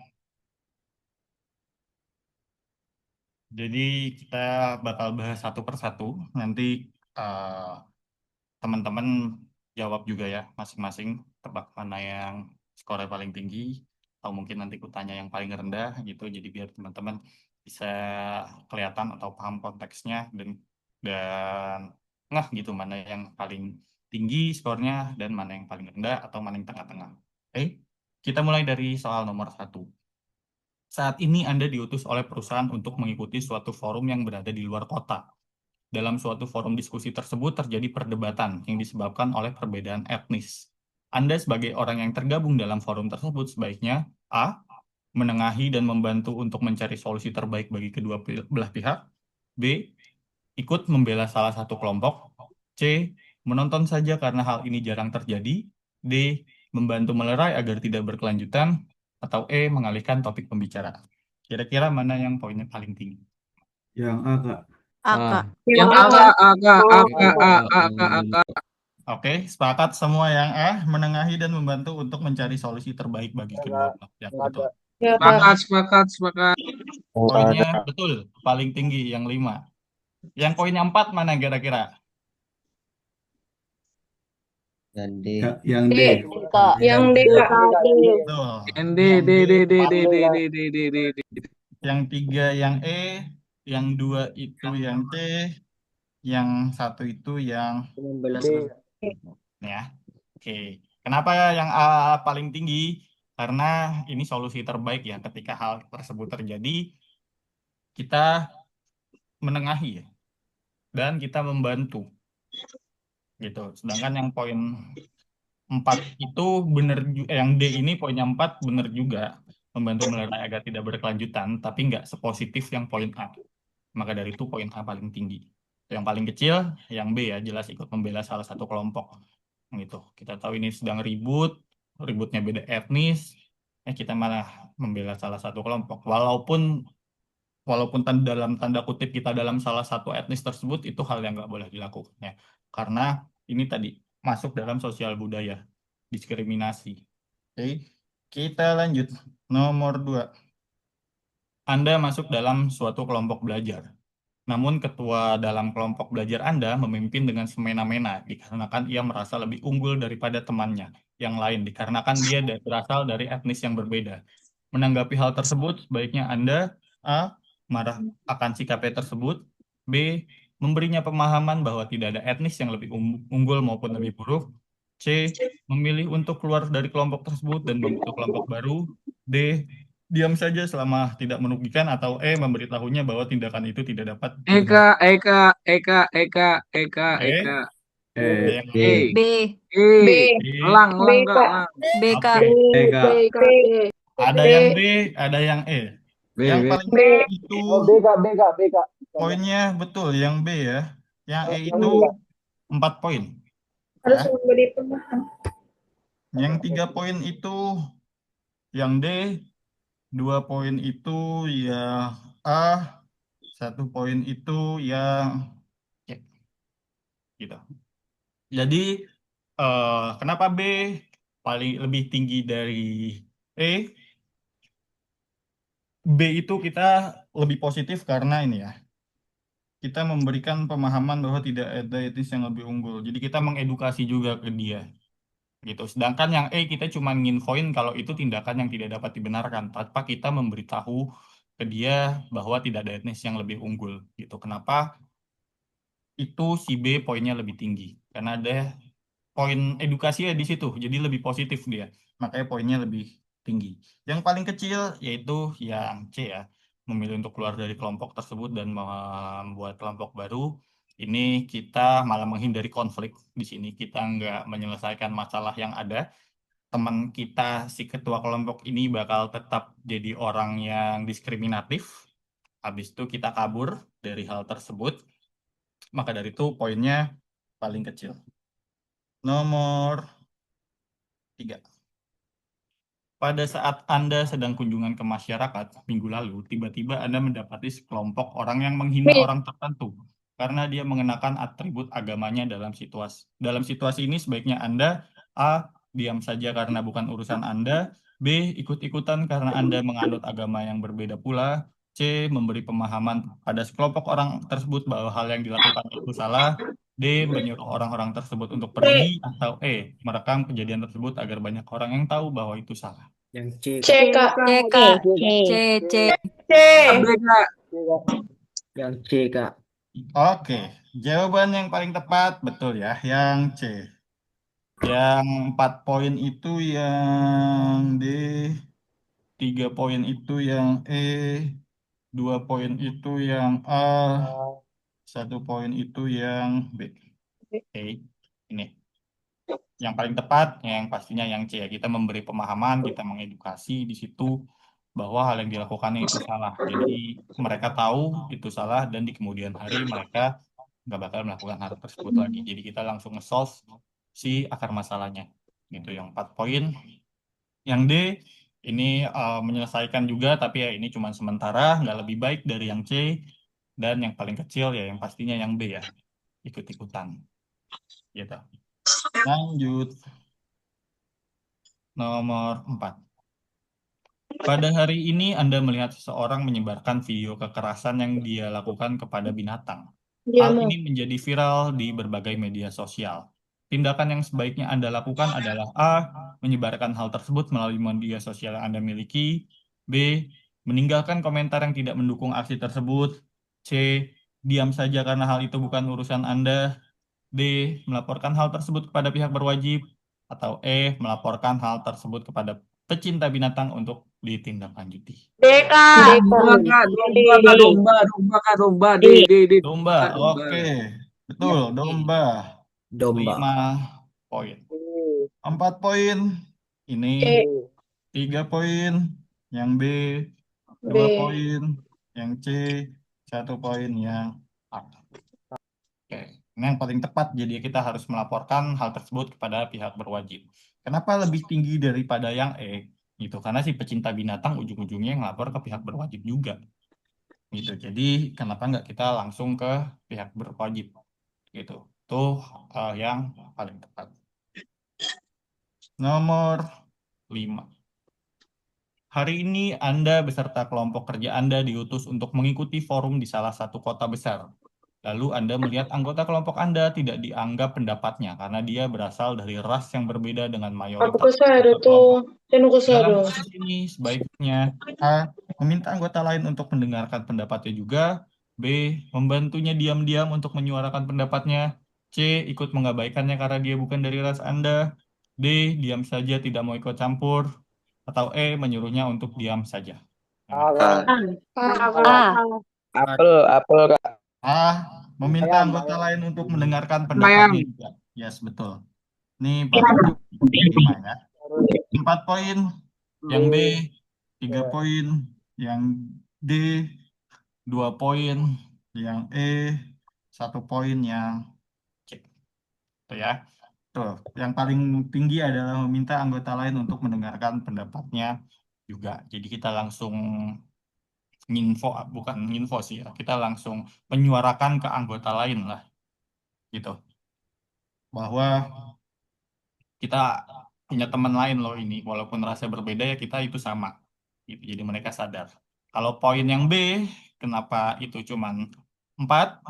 Jadi kita bakal bahas satu persatu. Nanti eh, teman-teman jawab juga ya masing-masing, tebak mana yang skornya paling tinggi, atau mungkin nanti kutanya yang paling rendah gitu. Jadi biar teman-teman bisa kelihatan atau paham konteksnya dan ngeh gitu mana yang paling tinggi skornya dan mana yang paling rendah atau mana yang tengah-tengah. Oke, kita mulai dari soal nomor satu. Saat ini Anda diutus oleh perusahaan untuk mengikuti suatu forum yang berada di luar kota. Dalam suatu forum diskusi tersebut terjadi perdebatan yang disebabkan oleh perbedaan etnis. Anda sebagai orang yang tergabung dalam forum tersebut sebaiknya A. Menengahi dan membantu untuk mencari solusi terbaik bagi kedua belah pihak. B. Ikut membela salah satu kelompok. C. Menonton saja karena hal ini jarang terjadi. D. Membantu melerai agar tidak berkelanjutan. Atau E. Mengalihkan topik pembicaraan. Kira-kira mana yang poinnya paling tinggi? Yang A Kak. Kak. Yang A Kak, A Kak, A Kak, A Kak, A Kak. Oke, sepakat semua yang A, menengahi dan membantu untuk mencari solusi terbaik bagi kedua belah pihak. Betul. Ya, Kak. Sepakat, sepakat, sepakat. Poinnya betul, paling tinggi yang 5. Yang poinnya 4 mana kira-kira? Dan D. Yang D. Kak. Yang D, Kak. Betul. Yang D, Yang D, D, D, D, D, 4. D, D, D, D, D, D. Yang 3 yang E, yang 2 itu yang C, yang 1 itu yang ya. Oke. Kenapa yang A paling tinggi? Karena ini solusi terbaik ya ketika hal tersebut terjadi, kita menengahi ya dan kita membantu gitu. Sedangkan yang poin 4 itu benar yang D ini poinnya 4 benar juga membantu melerai agar tidak berkelanjutan, tapi nggak sepositif yang poin A. Maka dari itu poin A paling tinggi. Yang paling kecil yang B ya, jelas ikut membela salah satu kelompok gitu. Kita tahu ini sedang ribut, ributnya beda etnis, kita malah membela salah satu kelompok. Walaupun dalam tanda kutip kita dalam salah satu etnis tersebut itu hal yang nggak boleh dilakukan ya. Karena ini tadi masuk dalam sosial budaya, diskriminasi. Oke, kita lanjut. Nomor 2. Anda masuk dalam suatu kelompok belajar. Namun ketua dalam kelompok belajar Anda memimpin dengan semena-mena dikarenakan ia merasa lebih unggul daripada temannya yang lain dikarenakan dia berasal dari etnis yang berbeda. Menanggapi hal tersebut, sebaiknya Anda A. Marah akan sikapnya tersebut. B. Memberinya pemahaman bahwa tidak ada etnis yang lebih unggul maupun lebih buruk. C. Memilih untuk keluar dari kelompok tersebut dan membentuk kelompok baru. D. Diam saja selama tidak merugikan. Atau E. Memberitahunya bahwa tindakan itu tidak dapat Eka, dibenarkan. Eka, Eka, Eka, Eka, Eka. E. Ada yang D. E. D. E, B. E. B. Elang, elang, Kak, elang. B, Kak. Oke. D Kak. Ada yang B, ada yang E. B. Yang B. paling itu poinnya betul yang B ya. Yang E itu 4 poin. Harus Ya. memberi pemahaman. Yang 3 poin itu yang D, 2 poin itu yang A, 1 poin itu yang C. Gitu. Jadi kenapa B paling lebih tinggi dari E? B itu kita lebih positif karena ini ya. Kita memberikan pemahaman bahwa tidak ada etnis yang lebih unggul. Jadi kita mengedukasi juga ke dia gitu. Sedangkan yang E kita cuma nginfoin kalau itu tindakan yang tidak dapat dibenarkan tanpa kita memberitahu ke dia bahwa tidak ada etnis yang lebih unggul gitu. Kenapa itu si B poinnya lebih tinggi? Karena ada poin edukasi ya di situ, jadi lebih positif dia, makanya poinnya lebih tinggi. Yang paling kecil yaitu yang C ya, memilih untuk keluar dari kelompok tersebut dan membuat kelompok baru. Ini kita malah menghindari konflik di sini, kita nggak menyelesaikan masalah yang ada. Teman kita si ketua kelompok ini bakal tetap jadi orang yang diskriminatif. Habis itu kita kabur dari hal tersebut, maka dari itu poinnya paling kecil. Nomor 3. Pada saat Anda sedang kunjungan ke masyarakat minggu lalu, tiba-tiba Anda mendapati sekelompok orang yang menghina orang tertentu karena dia mengenakan atribut agamanya dalam situasi ini sebaiknya Anda A. Diam saja karena bukan urusan Anda, B. Ikut-ikutan karena Anda menganut agama yang berbeda pula, C. Memberi pemahaman pada sekelompok orang tersebut bahwa hal yang dilakukan itu salah, D. Menyuruh orang-orang tersebut untuk pergi, atau E. Merekam kejadian tersebut agar banyak orang yang tahu bahwa itu salah. Yang C. C, Kak. C, Kak. C, C. C. B, Kak. Yang C, Kak. Oke, jawaban yang paling tepat betul ya, yang C. Yang 4 poin itu yang D, 3 poin itu yang E, 2 poin itu yang A, 1 poin itu yang B. Oke, ini. Yang paling tepat, yang pastinya yang C ya. Kita memberi pemahaman, kita mengedukasi di situ bahwa hal yang dilakukannya itu salah. Jadi mereka tahu itu salah dan di kemudian hari mereka nggak bakal melakukan hal tersebut lagi. Jadi kita langsung nge-solve si akar masalahnya. Gitu yang 4 poin. Yang D ini menyelesaikan juga, tapi ya ini cuma sementara, nggak lebih baik dari yang C. Dan yang paling kecil ya yang pastinya yang B ya, ikut-ikutan. Gitu. Lanjut. Nomor 4. Pada hari ini Anda melihat seseorang menyebarkan video kekerasan yang dia lakukan kepada binatang. Dia Hal mau. ini menjadi viral di berbagai media sosial. Tindakan yang sebaiknya Anda lakukan adalah A. Menyebarkan hal tersebut melalui media sosial yang Anda miliki. B. Meninggalkan komentar yang tidak mendukung aksi tersebut. C. Diam saja karena hal itu bukan urusan Anda. D. Melaporkan hal tersebut kepada pihak berwajib. Atau E. Melaporkan hal tersebut kepada pecinta binatang untuk ditindaklanjuti. D, Kak. Domba, Kak. Domba, Kak. Domba. Domba, Kak. Domba. D, D, D. Domba, Kak, domba. oke. Betul, domba. Domba. 5 poin. 4 poin. Ini C. 3 poin. Yang B, B. 2 poin. Yang C, 1 poin. Yang A. Oke, ini yang paling tepat. Jadi kita harus melaporkan hal tersebut kepada pihak berwajib. Kenapa lebih tinggi daripada yang E? Gitu, karena si pecinta binatang ujung-ujungnya yang lapor ke pihak berwajib juga. Gitu. Jadi kenapa nggak kita langsung ke pihak berwajib? Gitu. Itu yang paling tepat. Nomor 5. Hari ini Anda beserta kelompok kerja Anda diutus untuk mengikuti forum di salah satu kota besar. Lalu Anda melihat anggota kelompok Anda tidak dianggap pendapatnya karena dia berasal dari ras yang berbeda dengan Aku mayoritas kesado anggota tuh. kelompok. Saya nu Dalam kesado. kasus ini, sebaiknya A. Meminta anggota lain untuk mendengarkan pendapatnya juga. B. Membantunya diam-diam untuk menyuarakan pendapatnya. C. Ikut mengabaikannya karena dia bukan dari ras Anda. D. Diam saja tidak mau ikut campur. Atau E. Menyuruhnya untuk diam saja. A. A. Apel, Kak. A. Meminta anggota lain untuk mendengarkan Ayam. pendapatnya juga. Yes, betul. Ini paling lima ya. 4 poin. Yang B, 3 poin. Yang D, 2 poin. Yang E, 1 poin. Yang C. Itu ya. Tuh, yang paling tinggi adalah meminta anggota lain untuk mendengarkan pendapatnya juga. Jadi kita langsung bukan nginfo sih ya. Kita langsung menyuarakan ke anggota lain lah. Gitu. Bahwa kita punya teman lain loh ini, walaupun rasa berbeda ya kita itu sama. Gitu. Jadi mereka sadar. Kalau poin yang B, kenapa itu cuman 4?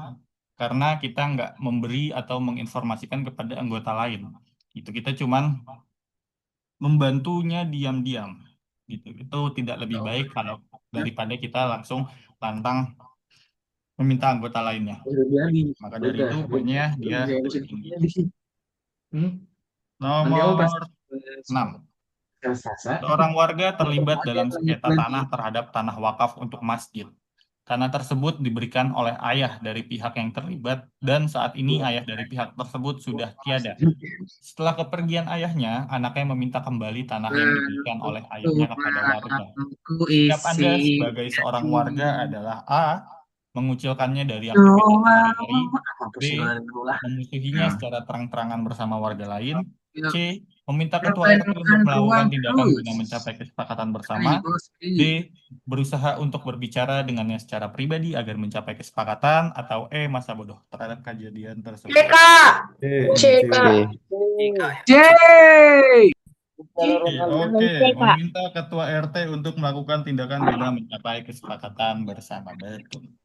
Karena kita nggak memberi atau menginformasikan kepada anggota lain. Itu kita cuman membantunya diam-diam. Gitu. Itu tidak lebih baik kalau daripada kita langsung lantang meminta anggota lainnya. Udah jadi. Maka dari itu poinnya dia lebih tinggi. Hmm? Nomor 6. Seorang warga terlibat dalam sengketa tanah terhadap tanah wakaf untuk masjid. Tanah tersebut diberikan oleh ayah dari pihak yang terlibat dan saat ini ayah dari pihak tersebut sudah tiada. Setelah kepergian ayahnya, anaknya meminta kembali tanah yang diberikan oleh ayahnya kepada warga. Aku Sikap isi Anda sebagai seorang warga adalah A. Mengucilkannya dari aktivitas sehari-hari. B. Memusuhinya secara terang-terangan bersama warga lain. C. Meminta ketua RT untuk melakukan ruang tindakan terus. guna mencapai kesepakatan Ini bersama. bos D. Berusaha untuk berbicara dengannya secara pribadi agar mencapai kesepakatan. Atau E. Masa bodoh terhadap kejadian tersebut. CK. C. CK. J. Oke, C, Kak. meminta ketua RT untuk melakukan tindakan guna mencapai kesepakatan bersama. Betul.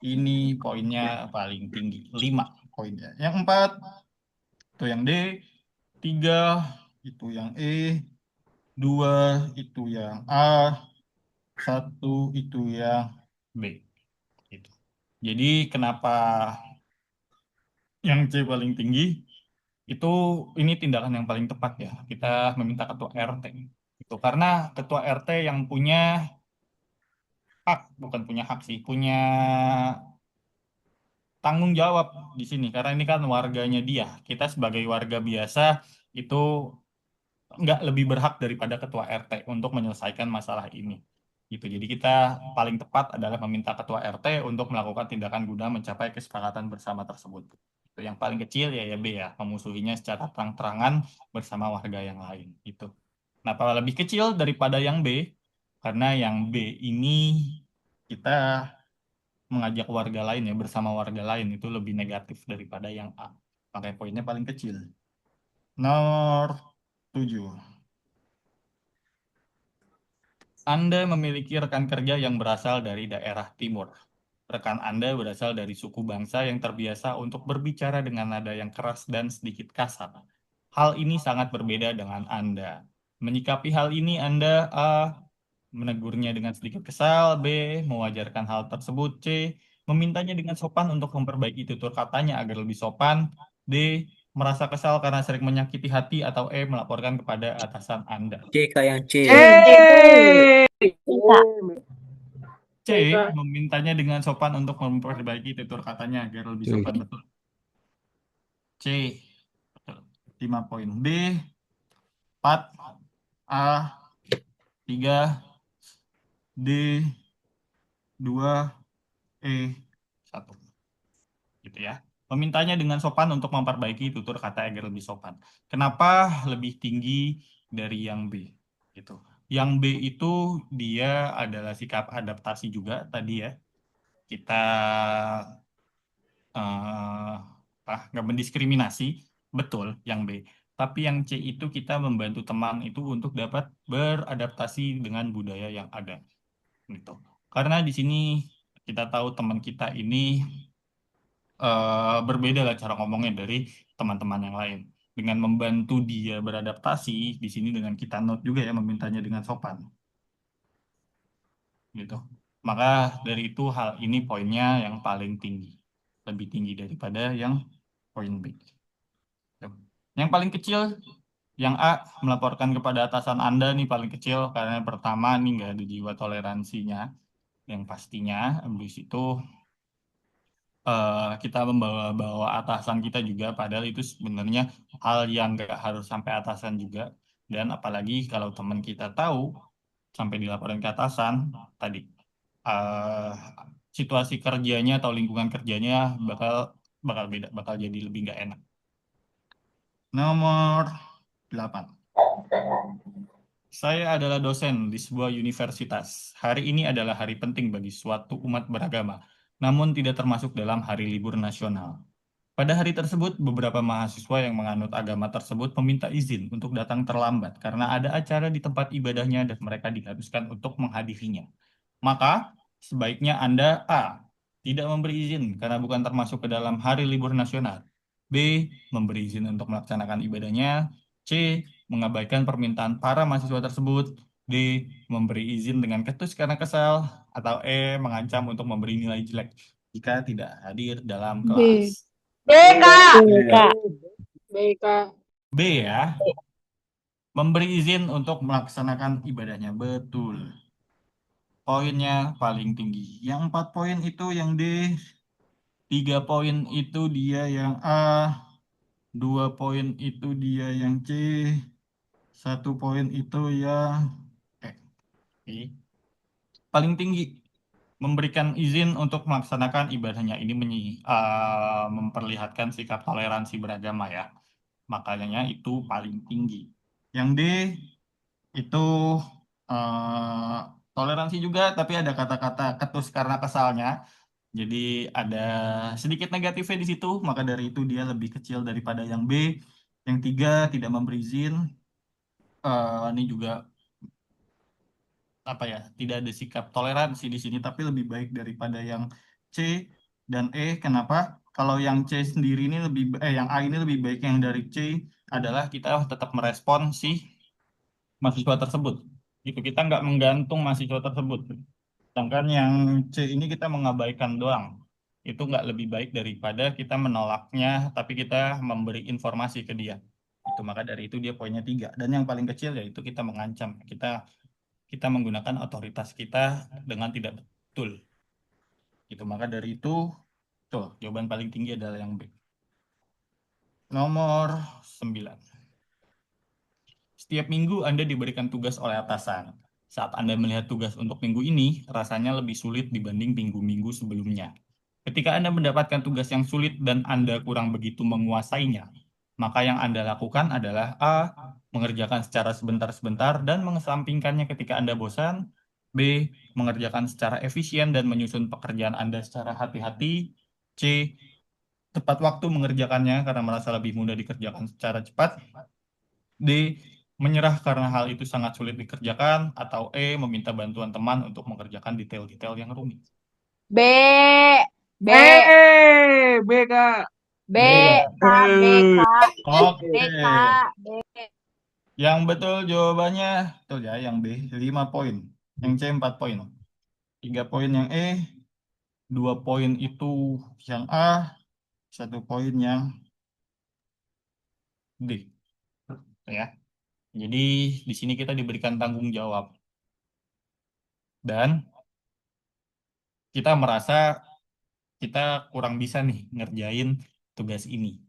Ini poinnya paling tinggi, 5 poinnya. Yang 4 itu yang D, 3 itu yang E, 2 itu yang A, 1 itu yang B. Gitu. Jadi kenapa yang C paling tinggi? Itu ini tindakan yang paling tepat ya. Kita meminta ketua RT. Itu karena ketua RT yang punya hak, bukan punya hak sih, punya tanggung jawab di sini karena ini kan warganya dia. Kita sebagai warga biasa itu nggak lebih berhak daripada ketua RT untuk menyelesaikan masalah ini. Gitu. Jadi kita paling tepat adalah meminta ketua RT untuk melakukan tindakan guna mencapai kesepakatan bersama tersebut. Itu yang paling kecil ya B ya, memusuhinya secara terang-terangan bersama warga yang lain. Itu. Kenapa lebih kecil daripada yang B? Karena yang B ini kita mengajak warga lain ya bersama warga lain itu lebih negatif daripada yang A. Makanya poinnya paling kecil. Nomor 7. Anda memiliki rekan kerja yang berasal dari daerah timur. Rekan Anda berasal dari suku bangsa yang terbiasa untuk berbicara dengan nada yang keras dan sedikit kasar. Hal ini sangat berbeda dengan Anda. Menyikapi hal ini Anda A. Menegurnya dengan sedikit kesal, B. Mewajarkan hal tersebut, C. Memintanya dengan sopan untuk memperbaiki tutur katanya agar lebih sopan, D. Merasa kesal karena sering menyakiti hati, atau E. Melaporkan kepada atasan Anda. C kak yang C. Kak. C. Memintanya dengan sopan untuk memperbaiki tutur katanya agar lebih sopan, betul. C. Betul. 5 poin. B. 4. A. 3. D. 2. E. 1. Gitu ya. Memintanya dengan sopan untuk memperbaiki tutur kata agar lebih sopan. Kenapa lebih tinggi dari yang B? Gitu. Yang B itu dia adalah sikap adaptasi juga tadi ya. Kita nggak mendiskriminasi, betul yang B. Tapi yang C itu kita membantu teman itu untuk dapat beradaptasi dengan budaya yang ada. Gitu. Karena di sini kita tahu teman kita ini berbeda lah cara ngomongnya dari teman-teman yang lain. Dengan membantu dia beradaptasi, di sini dengan kita note juga ya memintanya dengan sopan. Gitu. Maka dari itu hal ini poinnya yang paling tinggi. Lebih tinggi daripada yang poin B. Yang paling kecil, yang A, melaporkan kepada atasan Anda nih paling kecil karena yang pertama nih nggak ada jiwa toleransinya. Yang pastinya, habis itu kita membawa-bawa atasan kita juga, padahal itu sebenarnya hal yang nggak harus sampai atasan juga. Dan apalagi kalau teman kita tahu sampai dilaporin ke atasan tadi, eh, situasi kerjanya atau lingkungan kerjanya bakal bakal beda, bakal jadi lebih nggak enak. Nomor 8. Saya adalah dosen di sebuah universitas. Hari ini adalah hari penting bagi suatu umat beragama, namun tidak termasuk dalam hari libur nasional. Pada hari tersebut, beberapa mahasiswa yang menganut agama tersebut meminta izin untuk datang terlambat karena ada acara di tempat ibadahnya dan mereka diharuskan untuk menghadirinya. Maka, sebaiknya Anda A. Tidak memberi izin karena bukan termasuk ke dalam hari libur nasional. B. Memberi izin untuk melaksanakan ibadahnya. C. Mengabaikan permintaan para mahasiswa tersebut. D. Memberi izin dengan ketus karena kesal. Atau E. Mengancam untuk memberi nilai jelek jika tidak hadir dalam kelas. BK. Kak. BK. B ya, memberi izin untuk melaksanakan ibadahnya. Betul. Poinnya paling tinggi. Yang 4 poin itu yang D, 3 poin itu dia yang A, 2 poin itu dia yang C, 1 poin itu yang E. Paling tinggi memberikan izin untuk melaksanakan ibadahnya. Ini memperlihatkan sikap toleransi beragama ya. Makanya itu paling tinggi. Yang D itu eh, toleransi juga, tapi ada kata-kata ketus karena kesalnya. Jadi ada sedikit negatifnya di situ, maka dari itu dia lebih kecil daripada yang B. Yang 3 tidak memberi izin. Ini juga apa ya, tidak ada sikap toleransi di sini, tapi lebih baik daripada yang C dan E. Kenapa? Kalau yang C sendiri ini yang A ini lebih baik yang dari C adalah kita tetap merespon si mahasiswa tersebut. Itu kita nggak menggantung mahasiswa tersebut. Sedangkan yang C ini kita mengabaikan doang. Itu nggak lebih baik daripada kita menolaknya, tapi kita memberi informasi ke dia. Itu maka dari itu dia poinnya 3. Dan yang paling kecil yaitu kita mengancam. Kita menggunakan otoritas kita dengan tidak betul. Itu maka dari itu, tuh jawaban paling tinggi adalah yang B. Nomor 9. Setiap minggu Anda diberikan tugas oleh atasan. Saat Anda melihat tugas untuk minggu ini, rasanya lebih sulit dibanding minggu-minggu sebelumnya. Ketika Anda mendapatkan tugas yang sulit dan Anda kurang begitu menguasainya, maka yang Anda lakukan adalah A. Mengerjakan secara sebentar-sebentar dan mengesampingkannya ketika Anda bosan. B. Mengerjakan secara efisien dan menyusun pekerjaan Anda secara hati-hati. C. Tepat waktu mengerjakannya karena merasa lebih mudah dikerjakan secara cepat. D. Menyerah karena hal itu sangat sulit dikerjakan. Atau E. Meminta bantuan teman untuk mengerjakan detail-detail yang rumit. B. B. B Kak. B. Kak. B. Kak. B. Oke. Kak. B. Yang betul jawabannya, betul ya, yang B, 5 poin. Yang C, 4 poin. 3 poin yang E, 2 poin itu yang A, 1 poin yang D. Ya. Jadi di sini kita diberikan tanggung jawab. Dan kita merasa kita kurang bisa nih ngerjain tugas ini.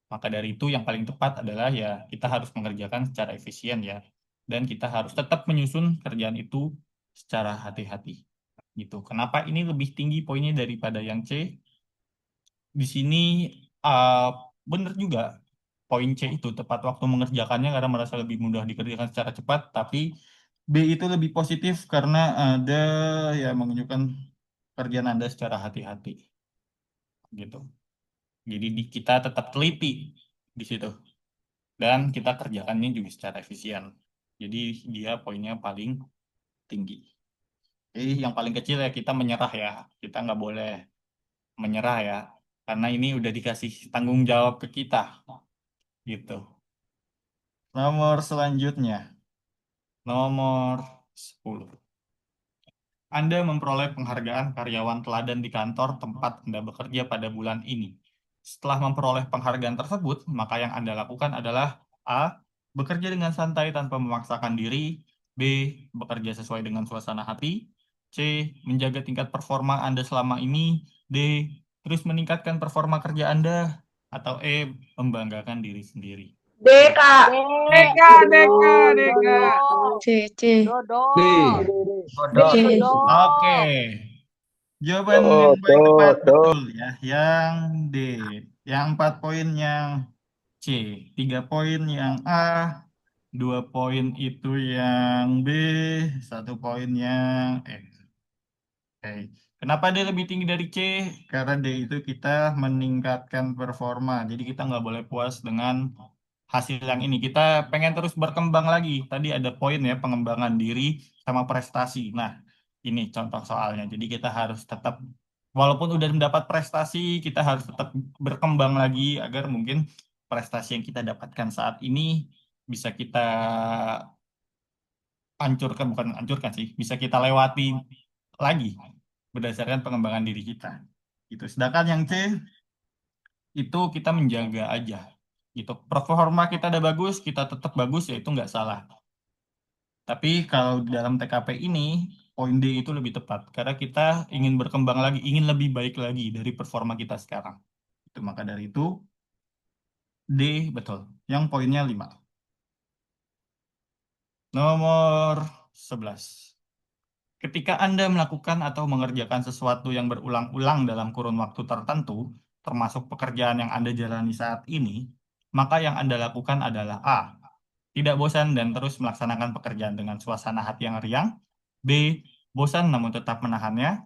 Maka dari itu yang paling tepat adalah ya kita harus mengerjakan secara efisien ya. Dan kita harus tetap menyusun kerjaan itu secara hati-hati. Gitu. Kenapa ini lebih tinggi poinnya daripada yang C? Di sini uh, benar juga poin C itu tepat waktu mengerjakannya karena merasa lebih mudah dikerjakan secara cepat, tapi B itu lebih positif karena ada ya menunjukkan kerjaan Anda secara hati-hati. Gitu. Jadi kita tetap teliti di situ dan kita kerjakannya juga secara efisien. Jadi dia poinnya paling tinggi. Yang paling kecil ya kita menyerah ya. Kita nggak boleh menyerah ya. Karena ini udah dikasih tanggung jawab ke kita. Gitu. Nomor selanjutnya. Nomor 10. Anda memperoleh penghargaan karyawan teladan di kantor tempat Anda bekerja pada bulan ini. Setelah memperoleh penghargaan tersebut, maka yang Anda lakukan adalah A. Bekerja dengan santai tanpa memaksakan diri. B. Bekerja sesuai dengan suasana hati. C. Menjaga tingkat performa Anda selama ini. D. Terus meningkatkan performa kerja Anda. Atau E. Membanggakan diri sendiri. D. Kak. D Kak. C, C. Dodo. D. D. C. Dodo. Oke. Jawaban yang paling tepat betul ya, yang D. Yang 4 poin yang C, 3 poin yang A, 2 poin itu yang B, 1 poin yang E. Oke. Kenapa D lebih tinggi dari C? Karena D itu kita meningkatkan performa. Jadi kita nggak boleh puas dengan hasil yang ini. Kita pengen terus berkembang lagi. Tadi ada poin ya, pengembangan diri sama prestasi. Nah, ini contoh soalnya. Jadi kita harus tetap, walaupun udah mendapat prestasi, kita harus tetap berkembang lagi agar mungkin prestasi yang kita dapatkan saat ini bisa kita hancurkan, bukan hancurkan sih, bisa kita lewati lagi berdasarkan pengembangan diri kita. Gitu. Sedangkan yang C itu kita menjaga aja. Gitu. Performa kita udah bagus, kita tetap bagus, ya itu nggak salah. Tapi kalau di dalam TKP ini, poin D itu lebih tepat. Karena kita ingin berkembang lagi, ingin lebih baik lagi dari performa kita sekarang. Itu, maka dari itu, D betul. Yang poinnya 5. Nomor 11. Ketika Anda melakukan atau mengerjakan sesuatu yang berulang-ulang dalam kurun waktu tertentu, termasuk pekerjaan yang Anda jalani saat ini, maka yang Anda lakukan adalah A. Tidak bosan dan terus melaksanakan pekerjaan dengan suasana hati yang riang. B. Bosan namun tetap menahannya.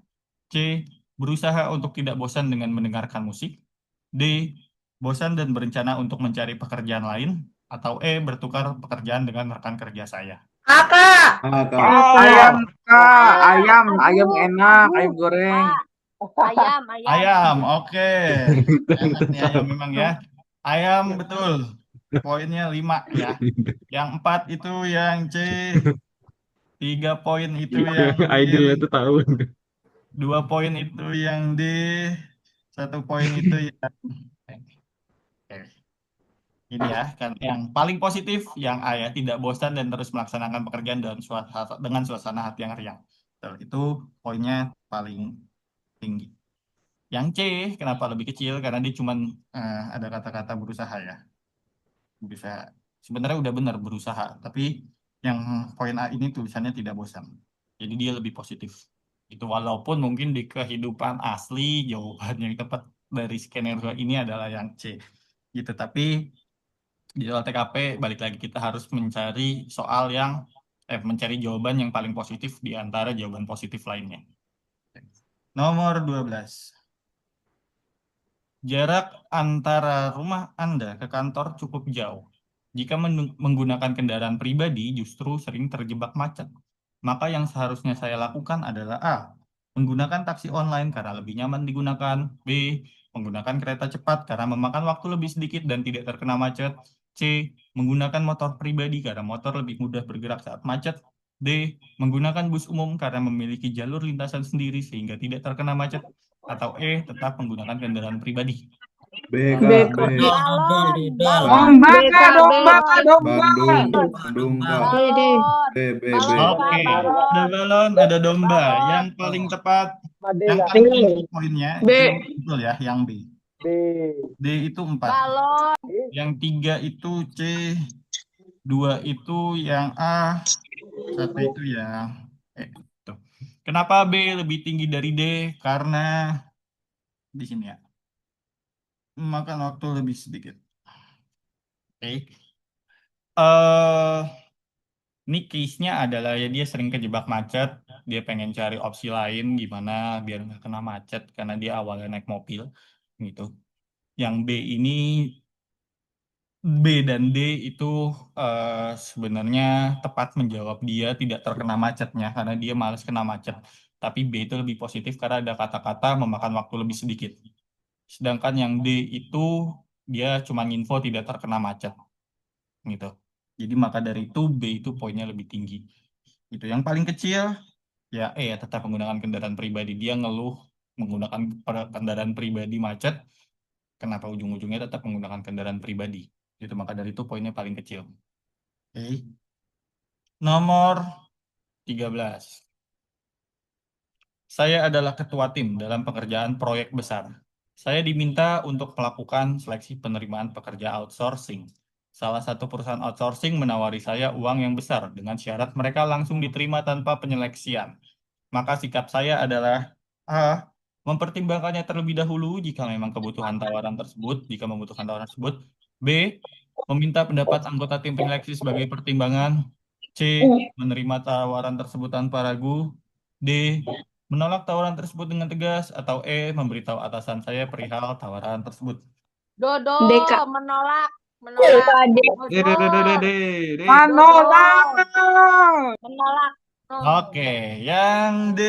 C. Berusaha untuk tidak bosan dengan mendengarkan musik. D. Bosan dan berencana untuk mencari pekerjaan lain. Atau E. Bertukar pekerjaan dengan rekan kerja saya. Kakak. A, Kak. Ayam, Kak. Ah, Ayam aduh, enak, aduh. ayam goreng. Ayam. Ayam, oke. Enak nih ayam memang ya. Ayam betul. Poinnya 5 ya. Yang 4 itu yang C. 3 poin itu yang D. Idolnya tuh tahu. 2 poin itu yang D. 1 poin itu yang Oke. Ini ya, kan yang paling positif yang A ya, tidak bosan dan terus melaksanakan pekerjaan dengan suasana hati yang riang. Betul, itu poinnya paling tinggi. Yang C, kenapa lebih kecil? Karena dia cuma ada kata-kata berusaha ya. Bisa sebenarnya udah benar berusaha, tapi yang poin A ini tulisannya tidak bosan. Jadi dia lebih positif. Itu walaupun mungkin di kehidupan asli jawaban yang tepat dari skenario ini adalah yang C. Gitu, tapi di soal TKP balik lagi kita harus mencari soal yang mencari jawaban yang paling positif di antara jawaban positif lainnya. Nomor 12. Jarak antara rumah Anda ke kantor cukup jauh. Jika menggunakan kendaraan pribadi justru sering terjebak macet. Maka yang seharusnya saya lakukan adalah A. Menggunakan taksi online karena lebih nyaman digunakan. B. Menggunakan kereta cepat karena memakan waktu lebih sedikit dan tidak terkena macet. C. Menggunakan motor pribadi karena motor lebih mudah bergerak saat macet. D. Menggunakan bus umum karena memiliki jalur lintasan sendiri sehingga tidak terkena macet. Atau E. Tetap menggunakan kendaraan pribadi. B, B, Kak. B. Kak. Balon. Domba, B, Kak, Kak. domba, Kak, Balon. domba. Bandung, Kak. Balon. B, B, B. Balon, Oke, Kak. ada Balon. balon, ada domba. Balon. Yang paling tepat, yang paling tinggi poinnya B. itu betul ya, yang B. D itu 4. Balon. Yang 3 itu C, 2 itu yang A, 1 itu yang E. Tuh. Kenapa B lebih tinggi dari D? Karena di sini ya, makan waktu lebih sedikit. Oke. Eh, Ini case-nya adalah ya dia sering kejebak macet, dia pengen cari opsi lain gimana biar nggak kena macet karena dia awalnya naik mobil gitu. Yang B ini B dan D itu sebenarnya tepat menjawab dia tidak terkena macetnya karena dia malas kena macet. Tapi B itu lebih positif karena ada kata-kata memakan waktu lebih sedikit. Sedangkan yang D itu dia cuma info tidak terkena macet gitu. Jadi maka dari itu B itu poinnya lebih tinggi. Itu yang paling kecil ya ya tetap menggunakan kendaraan pribadi. Dia ngeluh menggunakan kendaraan pribadi macet. Kenapa ujung-ujungnya tetap menggunakan kendaraan pribadi? Itu maka dari itu poinnya paling kecil. Oke. Nomor 13. Saya adalah ketua tim dalam pekerjaan proyek besar. Saya diminta untuk melakukan seleksi penerimaan pekerja outsourcing. Salah satu perusahaan outsourcing menawari saya uang yang besar dengan syarat mereka langsung diterima tanpa penyeleksian. Maka sikap saya adalah A. Mempertimbangkannya terlebih dahulu jika memang kebutuhan tawaran tersebut, jika membutuhkan tawaran tersebut. B. Meminta pendapat anggota tim penyeleksi sebagai pertimbangan. C. Menerima tawaran tersebut tanpa ragu. D. Menolak tawaran tersebut dengan tegas. Atau E. Memberitahu atasan saya perihal tawaran tersebut. Dodo. D, Kak. Menolak. Menolak. Dodo. Manolak. Menolak. Oke, yang D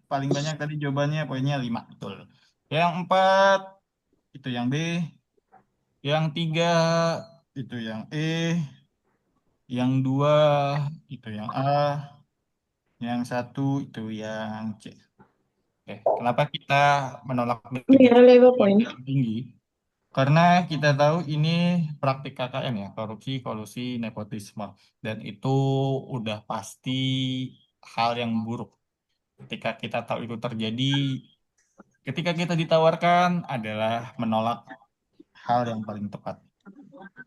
paling banyak tadi jawabannya poinnya 5 betul. Yang 4 itu yang B, yang 3 itu yang E, yang 2 itu yang A, yang 1 itu yang C. Oke, kenapa kita menolak dengan jawaban yang tinggi? Karena kita tahu ini praktik KKN ya, korupsi, kolusi, nepotisme. Dan itu udah pasti hal yang buruk. Ketika kita tahu itu terjadi, ketika kita ditawarkan adalah menolak hal yang paling tepat.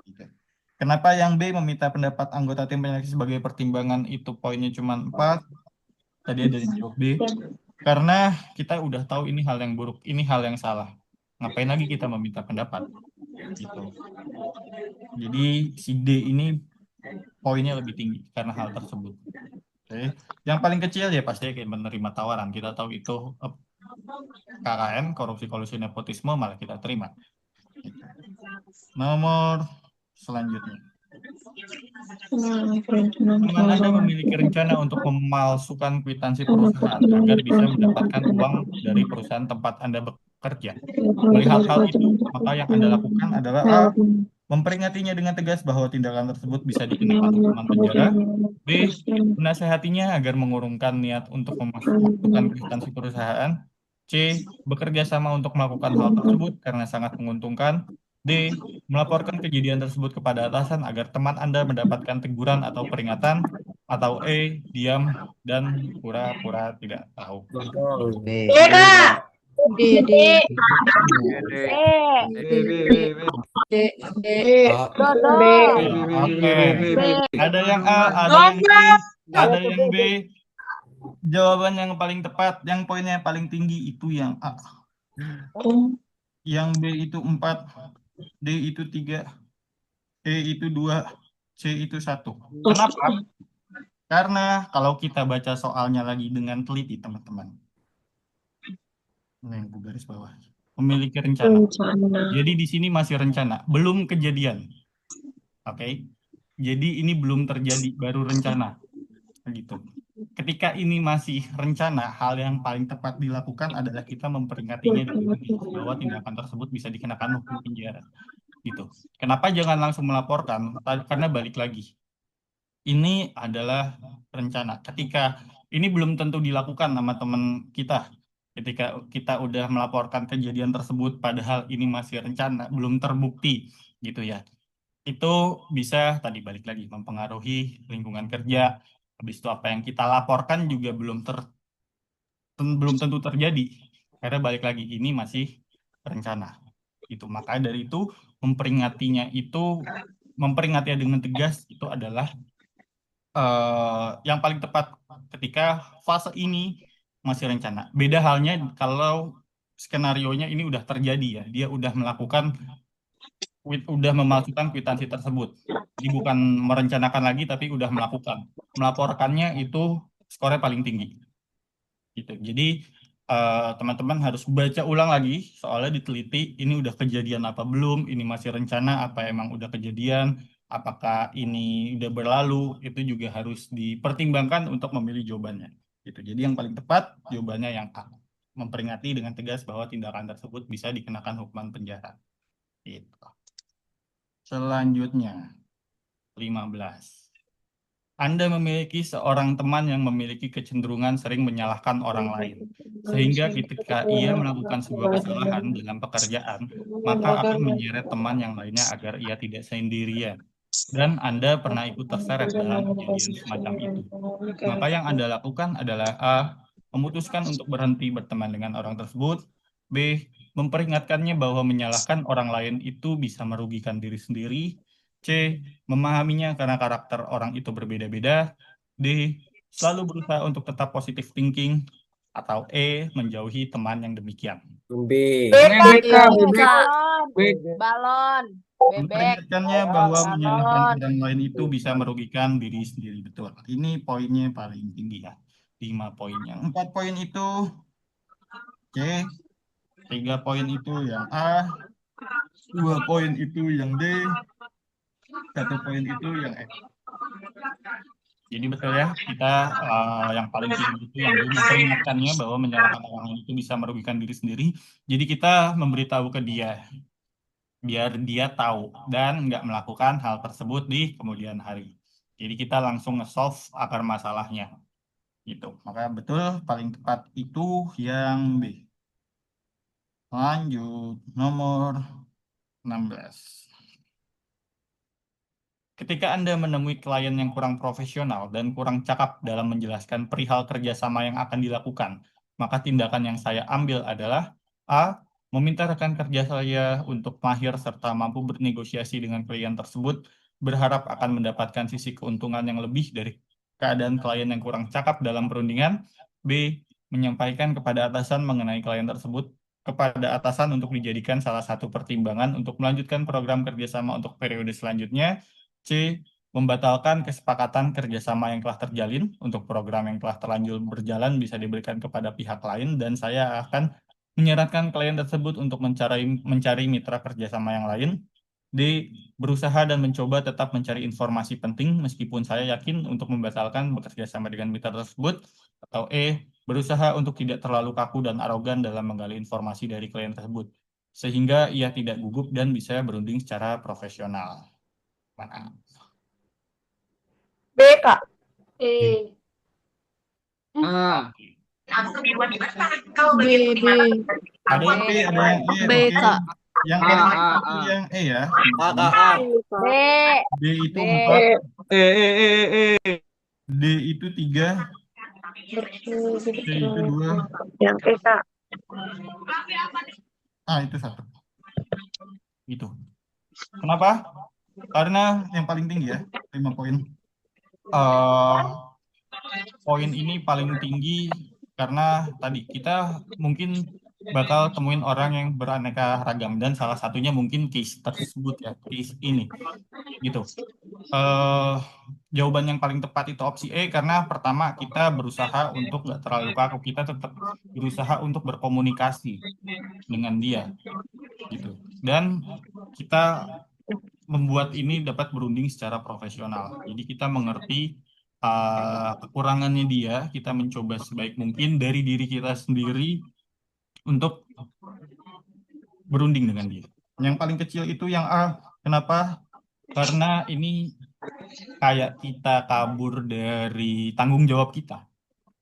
Gitu. Kenapa yang B meminta pendapat anggota tim penyeleksi sebagai pertimbangan itu poinnya cuma 4? Tadi ada yang jawab B. Karena kita udah tahu ini hal yang buruk, ini hal yang salah. Ngapain lagi kita meminta pendapat? Gitu. Jadi si D ini poinnya lebih tinggi karena hal tersebut. Oke. Yang paling kecil ya pasti kayak menerima tawaran. Kita tahu itu KKN, korupsi, kolusi, nepotisme, malah kita terima. Gitu. Nomor selanjutnya. Teman Anda memiliki rencana untuk memalsukan kwitansi perusahaan agar bisa mendapatkan uang dari perusahaan tempat Anda bekerja. Melihat hal itu, maka yang Anda lakukan adalah A. Memperingatinya dengan tegas bahwa tindakan tersebut bisa dikenakan hukuman penjara. B. Menasehatinya agar mengurungkan niat untuk memasukkan kwitansi perusahaan. C. Bekerja sama untuk melakukan hal tersebut karena sangat menguntungkan. D. Melaporkan kejadian tersebut kepada atasan agar teman Anda mendapatkan teguran atau peringatan. Atau E. Diam dan pura-pura tidak tahu. B. D, D, Dodo. Oke. B. Ada yang A, ada yang B, ada yang B. Jawaban yang paling tepat, yang poinnya paling tinggi itu yang A. Yang B itu 4, D itu 3, E itu 2, C itu 1. Kenapa? Karena kalau kita baca soalnya lagi dengan teliti, teman-teman. Ini yang garis bawah. Memiliki rencana. Jadi di sini masih rencana, belum kejadian. Oke. Jadi ini belum terjadi, baru rencana. Gitu. Ketika ini masih rencana, hal yang paling tepat dilakukan adalah kita memperingatinya bahwa tindakan tersebut bisa dikenakan hukum penjara. Gitu. Kenapa jangan langsung melaporkan? Karena balik lagi. Ini adalah rencana. Ketika ini belum tentu dilakukan sama teman kita. Ketika kita udah melaporkan kejadian tersebut, padahal ini masih rencana, belum terbukti, gitu ya. Itu bisa tadi balik lagi mempengaruhi lingkungan kerja. Habis itu apa yang kita laporkan juga belum tentu terjadi. Karena balik lagi ini masih rencana. Itu makanya dari itu memperingatinya dengan tegas itu adalah yang paling tepat ketika fase ini masih rencana. Beda halnya kalau skenarionya ini udah terjadi ya, dia udah memalsukan kwitansi tersebut. Jadi bukan merencanakan lagi tapi udah melakukan. Melaporkannya itu skornya paling tinggi. Gitu. Jadi teman-teman harus baca ulang lagi soalnya diteliti ini udah kejadian apa belum, ini masih rencana apa emang udah kejadian, apakah ini udah berlalu, itu juga harus dipertimbangkan untuk memilih jawabannya. Gitu. Jadi yang paling tepat jawabannya yang A. Memperingati dengan tegas bahwa tindakan tersebut bisa dikenakan hukuman penjara. Gitu. Selanjutnya 15. Anda memiliki seorang teman yang memiliki kecenderungan sering menyalahkan orang lain. Sehingga ketika ia melakukan sebuah kesalahan dalam pekerjaan, maka akan menyeret teman yang lainnya agar ia tidak sendirian. Dan Anda pernah ikut terseret dalam kejadian semacam itu. Maka yang Anda lakukan adalah A. Memutuskan untuk berhenti berteman dengan orang tersebut. B. Memperingatkannya bahwa menyalahkan orang lain itu bisa merugikan diri sendiri. C. Memahaminya karena karakter orang itu berbeda-beda. D. Selalu berusaha untuk tetap positive thinking. Atau E. Menjauhi teman yang demikian. B. Balon. Bebek. Memperingatkannya bahwa menyalahkan Balon. orang lain itu bisa merugikan diri sendiri. Betul. Ini poinnya paling tinggi ya. 5 poinnya. 4 poin itu C. 3 poin itu yang A. 2 poin itu yang D. 1 poin itu yang E. Jadi betul ya, kita yang paling tinggi itu yang memperingatkannya bahwa menyalahkan orang lain itu bisa merugikan diri sendiri. Jadi kita memberitahu ke dia, biar dia tahu dan nggak melakukan hal tersebut di kemudian hari. Jadi kita langsung nge-solve akar masalahnya. Gitu. Maka betul paling tepat itu yang B. Lanjut, nomor 16. Ketika Anda menemui klien yang kurang profesional dan kurang cakap dalam menjelaskan perihal kerjasama yang akan dilakukan, maka tindakan yang saya ambil adalah A. Meminta rekan kerja saya untuk mahir serta mampu bernegosiasi dengan klien tersebut, berharap akan mendapatkan sisi keuntungan yang lebih dari keadaan klien yang kurang cakap dalam perundingan. B. Menyampaikan kepada atasan mengenai klien tersebut kepada atasan untuk dijadikan salah satu pertimbangan untuk melanjutkan program kerjasama untuk periode selanjutnya. C. Membatalkan kesepakatan kerjasama yang telah terjalin untuk program yang telah terlanjur berjalan bisa diberikan kepada pihak lain dan saya akan menyarankan klien tersebut untuk mencari mitra kerjasama yang lain. D. Berusaha dan mencoba tetap mencari informasi penting meskipun saya yakin untuk membatalkan bekerja sama dengan mitra tersebut. Atau E. Berusaha untuk tidak terlalu kaku dan arogan dalam menggali informasi dari klien tersebut sehingga ia tidak gugup dan bisa berunding secara profesional. Mana? B, Kak. E. A. B, B. Ada yang B, ada yang E, B, oke. Kak. Yang A, paling A, kecil A. yang E ya. B. D itu B. 4, E. D itu 3, C itu 2, Yang E, Kak. A itu 1. Itu. Kenapa? Karena yang paling tinggi ya, 5 poin. Poin ini paling tinggi karena tadi kita mungkin bakal temuin orang yang beraneka ragam dan salah satunya mungkin case tersebut ya, case ini gitu. Jawaban yang paling tepat itu opsi E karena pertama kita berusaha untuk nggak terlalu kaku, kita tetap berusaha untuk berkomunikasi dengan dia gitu dan kita membuat ini dapat berunding secara profesional. Jadi kita mengerti kekurangannya dia, kita mencoba sebaik mungkin dari diri kita sendiri untuk berunding dengan dia. Yang paling kecil itu yang A. Kenapa? Karena ini kayak kita kabur dari tanggung jawab kita.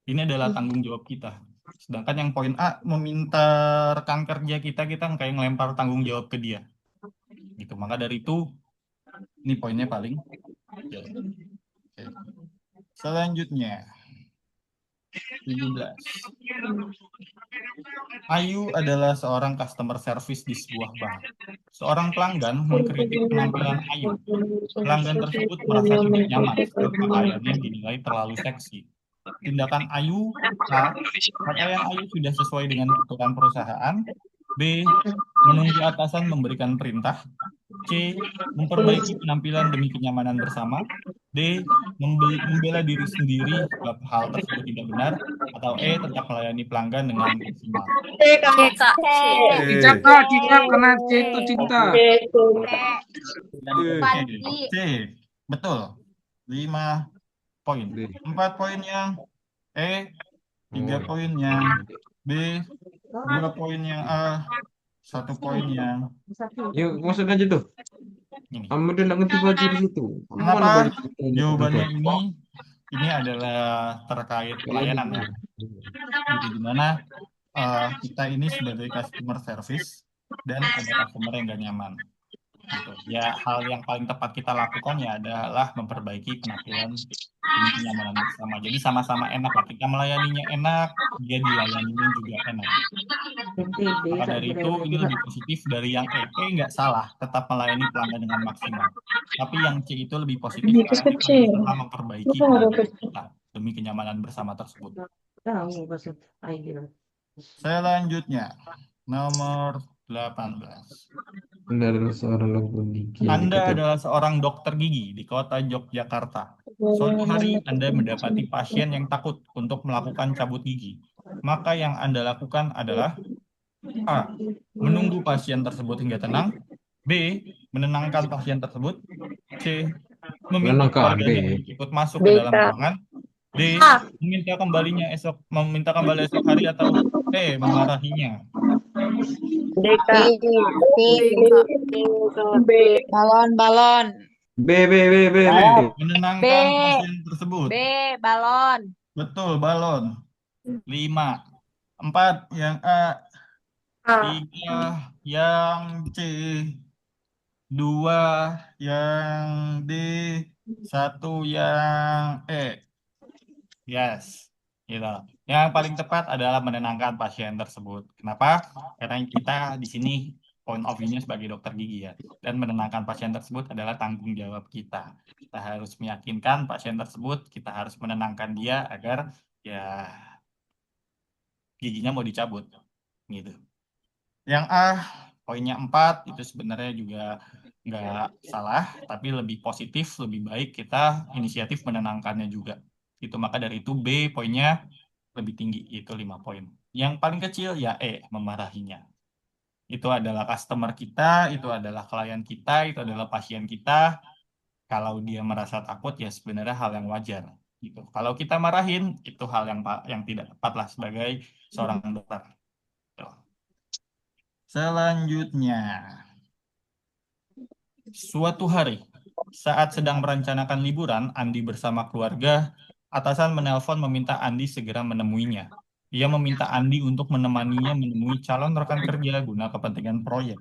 Ini adalah tanggung jawab kita. Sedangkan yang poin A, meminta rekan kerja kita kayak ngelempar tanggung jawab ke dia. Gitu. Maka dari itu, ini poinnya paling. Ya. Oke. Selanjutnya, 17. Ayu adalah seorang customer service di sebuah bank. Seorang pelanggan mengkritik penampilan Ayu. Pelanggan tersebut merasa tidak nyaman saat pakaiannya dinilai terlalu seksi. Tindakan Ayu, A. Pakaian Ayu sudah sesuai dengan aturan perusahaan. B. Menunggu atasan memberikan perintah. C. Memperbaiki penampilan demi kenyamanan bersama. D. Membela diri sendiri sebab hal tersebut tidak benar. Atau E. Tetap melayani pelanggan dengan maksimal. C, Kak. C, Kak. C. Cinta karena C itu cinta. Bukan C. I. C. Betul. 5 poin. B. 4 poin yang E. 3 poin yang B. 2 poin yang A. 1 poin yang Yuk masuk aja tuh. ini. Kamu udah nggak ngerti baju di situ. Kenapa? Jawabannya ini adalah terkait pelayanan ya. Jadi dimana kita ini sebagai customer service dan ada customer yang gak nyaman. Gitu. Ya hal yang paling tepat kita lakukan ya adalah memperbaiki penampilan demi kenyamanan bersama. Jadi sama-sama enak lah. Kita melayaninya enak, dia dilayaninya juga enak. Maka dari itu ini lebih positif dari yang E. E nggak salah, tetap melayani pelanggan dengan maksimal. Tapi yang C itu lebih positif karena kita berusaha memperbaiki penampilan kita demi kenyamanan bersama tersebut. Selanjutnya, nomor 18. Anda adalah seorang dokter gigi. Anda adalah seorang dokter gigi di kota Yogyakarta. Suatu hari Anda mendapati pasien yang takut untuk melakukan cabut gigi. Maka yang Anda lakukan adalah A. Menunggu pasien tersebut hingga tenang. B. Menenangkan pasien tersebut. C. Meminta Menenangkan, keluarganya B. untuk ikut masuk ke dalam ruangan. D. Meminta kembali esok hari atau E. Memarahinya. D, Kak. B. Balon. B. Menenangkan B. pasien tersebut. B. Balon. Betul, balon. 5. 4 yang A. 3 yang C. 2 yang D, 1 yang E. Yes, gitu. Yang paling tepat adalah menenangkan pasien tersebut. Kenapa? Karena kita di sini point of view-nya sebagai dokter gigi ya. Dan menenangkan pasien tersebut adalah tanggung jawab kita. Kita harus meyakinkan pasien tersebut, kita harus menenangkan dia agar ya giginya mau dicabut. Gitu. Yang A, poinnya 4, itu sebenarnya juga nggak salah, tapi lebih positif, lebih baik kita inisiatif menenangkannya juga. Itu maka dari itu B poinnya lebih tinggi, itu 5 poin. Yang paling kecil ya memarahinya. Itu adalah customer kita, itu adalah klien kita, itu adalah pasien kita. Kalau dia merasa takut ya sebenarnya hal yang wajar. Gitu. Kalau kita marahin, itu hal yang tidak tepat lah sebagai seorang dokter. Tuh. Selanjutnya, suatu hari, saat sedang merencanakan liburan, Andi bersama keluarga, atasan menelpon meminta Andi segera menemuinya. Ia meminta Andi untuk menemaninya menemui calon rekan kerja guna kepentingan proyek.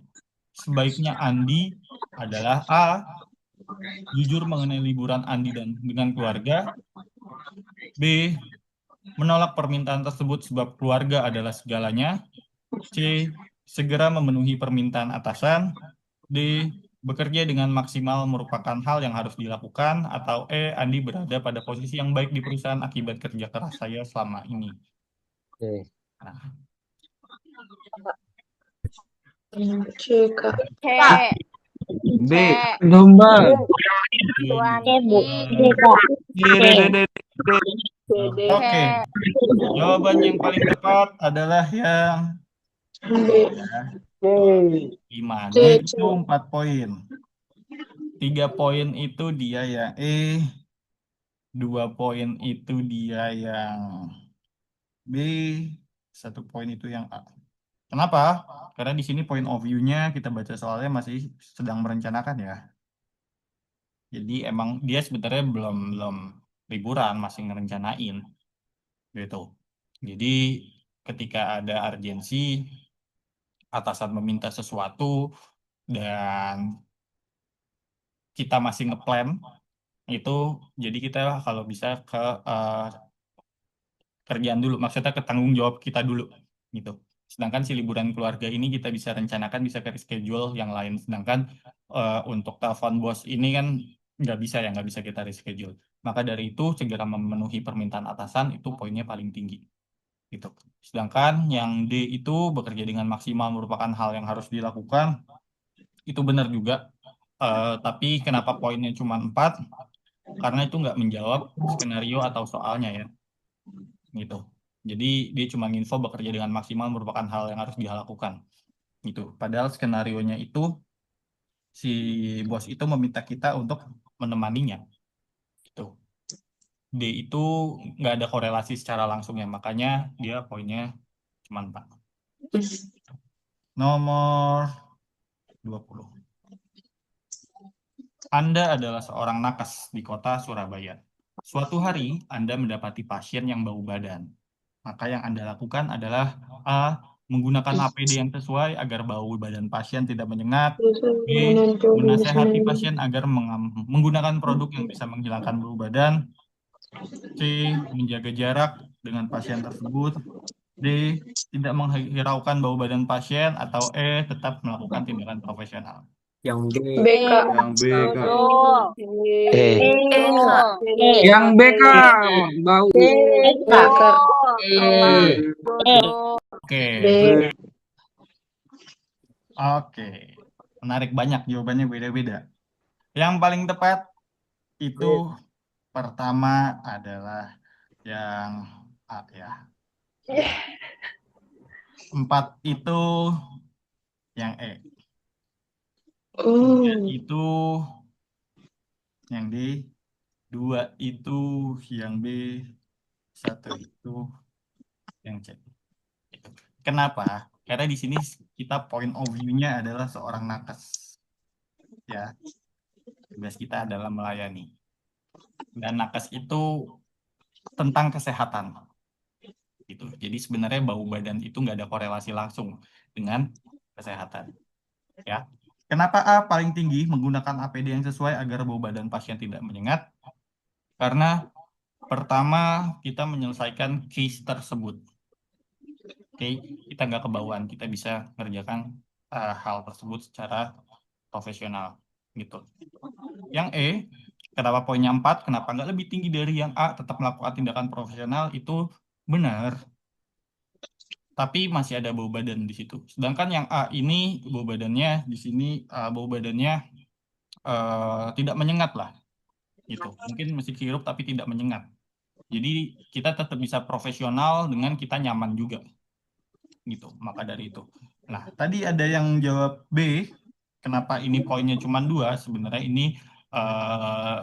Sebaiknya Andi adalah A. Jujur mengenai liburan Andi dan dengan keluarga. B. Menolak permintaan tersebut sebab keluarga adalah segalanya. C. Segera memenuhi permintaan atasan. D. Bekerja dengan maksimal merupakan hal yang harus dilakukan. Atau E. Andi berada pada posisi yang baik di perusahaan akibat kerja keras saya selama ini. Oke. Nah, C, Kak. C. B. C. Gombal. Tuan D. Bu. D, D, D, D, D. C. Oke, jawaban yang paling tepat adalah yang B. ya, 5. C, D C. itu 4 poin. 3 poin itu dia yang E. 2 poin itu dia yang B. 1 poin itu yang A. Kenapa? Karena di sini point of view-nya kita baca soalnya masih sedang merencanakan ya. Jadi emang dia sebenarnya belum belum liburan, masih ngerencanain gitu. Jadi ketika ada urgensi, atasan meminta sesuatu dan kita masih ngeplan itu, jadi kita kalau bisa ke kerjaan dulu, maksudnya ke tanggung jawab kita dulu gitu. Sedangkan si liburan keluarga ini kita bisa rencanakan, bisa ke reschedule yang lain. Sedangkan untuk telepon bos ini kan nggak bisa kita reschedule. Maka dari itu segera memenuhi permintaan atasan itu poinnya paling tinggi gitu. Sedangkan yang D itu bekerja dengan maksimal merupakan hal yang harus dilakukan, itu benar juga. Tapi kenapa poinnya cuma 4? Karena itu nggak menjawab skenario atau soalnya ya gitu. Jadi dia cuma info bekerja dengan maksimal merupakan hal yang harus dia lakukan gitu. Padahal skenarionya itu si bos itu meminta kita untuk menemaninya gitu. D itu nggak ada korelasi secara langsung ya, makanya dia poinnya cuma 4. Nomor 20. Anda adalah seorang nakes di kota Surabaya. Suatu hari, Anda mendapati pasien yang bau badan. Maka yang Anda lakukan adalah A. Menggunakan APD yang sesuai agar bau badan pasien tidak menyengat. B. Menasehati pasien agar menggunakan produk yang bisa menghilangkan bau badan. C. Menjaga jarak dengan pasien tersebut. D. Tidak menghiraukan bau badan pasien. Atau E. Tetap melakukan tindakan profesional. Yang D. B, Kak. Yang B, Kak. Betul. E. Kak. Yang B, Kak. Bau. B, Kak. Betul. Oke. B. Oke. Menarik, banyak jawabannya beda-beda. Yang paling tepat itu pertama adalah yang A ya. 4 itu yang E. 3 itu yang D. 2 itu yang B. 1 itu yang C. Gitu. Kenapa? Karena di sini kita point of view-nya adalah seorang nakes. Ya. Tugas kita adalah melayani. Dan nakes itu tentang kesehatan. Gitu. Jadi sebenarnya bau badan itu nggak ada korelasi langsung dengan kesehatan. Ya. Kenapa A paling tinggi menggunakan APD yang sesuai agar bau badan pasien tidak menyengat? Karena pertama kita menyelesaikan case tersebut. Oke, kita nggak kebauan, kita bisa mengerjakan hal tersebut secara profesional gitu. Yang E, kenapa poinnya 4, kenapa nggak lebih tinggi dari yang A, tetap melakukan tindakan profesional, itu benar. Tapi masih ada bau badan di situ. Sedangkan yang A ini bau badannya di sini bau badannya tidak menyengat lah, gitu. Mungkin masih hirup tapi tidak menyengat. Jadi kita tetap bisa profesional dengan kita nyaman juga, gitu. Maka dari itu. Nah, tadi ada yang jawab B. Kenapa ini poinnya cuma 2? Sebenarnya ini eh,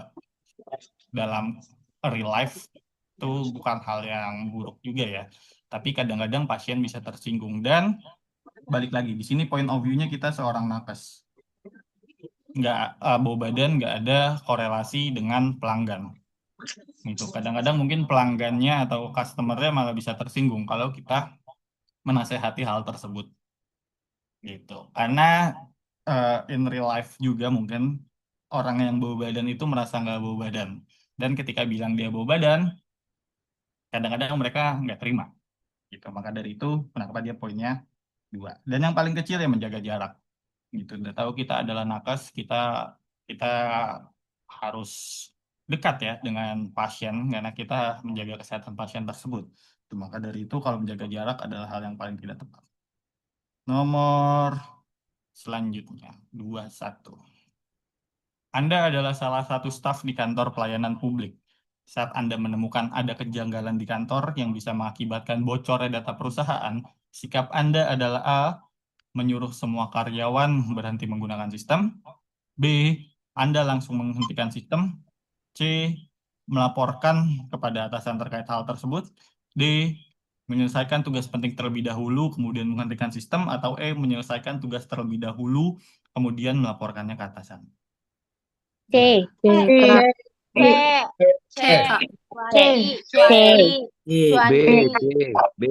dalam real life itu bukan hal yang buruk juga ya. Tapi kadang-kadang pasien bisa tersinggung dan balik lagi di sini point of view-nya kita seorang nakes. Nggak bau badan nggak ada korelasi dengan pelanggan. Gitu. Kadang-kadang mungkin pelanggannya atau customer-nya malah bisa tersinggung kalau kita menasehati hal tersebut. Gitu. Karena in real life juga mungkin orang yang bau badan itu merasa nggak bau badan. Dan ketika bilang dia bau badan, kadang-kadang mereka nggak terima. Gitu. Maka dari itu, kenapa dia poinnya 2. Dan yang paling kecil ya menjaga jarak. Gitu. Udah tahu kita adalah nakes, kita harus dekat ya dengan pasien karena kita menjaga kesehatan pasien tersebut. Maka dari itu kalau menjaga jarak adalah hal yang paling tidak tepat. Nomor selanjutnya 21. Anda adalah salah satu staf di kantor pelayanan publik. Saat Anda menemukan ada kejanggalan di kantor yang bisa mengakibatkan bocornya data perusahaan, sikap Anda adalah A. Menyuruh semua karyawan berhenti menggunakan sistem. B. Anda langsung menghentikan sistem. C. Melaporkan kepada atasan terkait hal tersebut. D. Menyelesaikan tugas penting terlebih dahulu, kemudian menghentikan sistem. Atau E. Menyelesaikan tugas terlebih dahulu, kemudian melaporkannya ke atasan. C. C. C. C. C. Cuan B, I. B, B.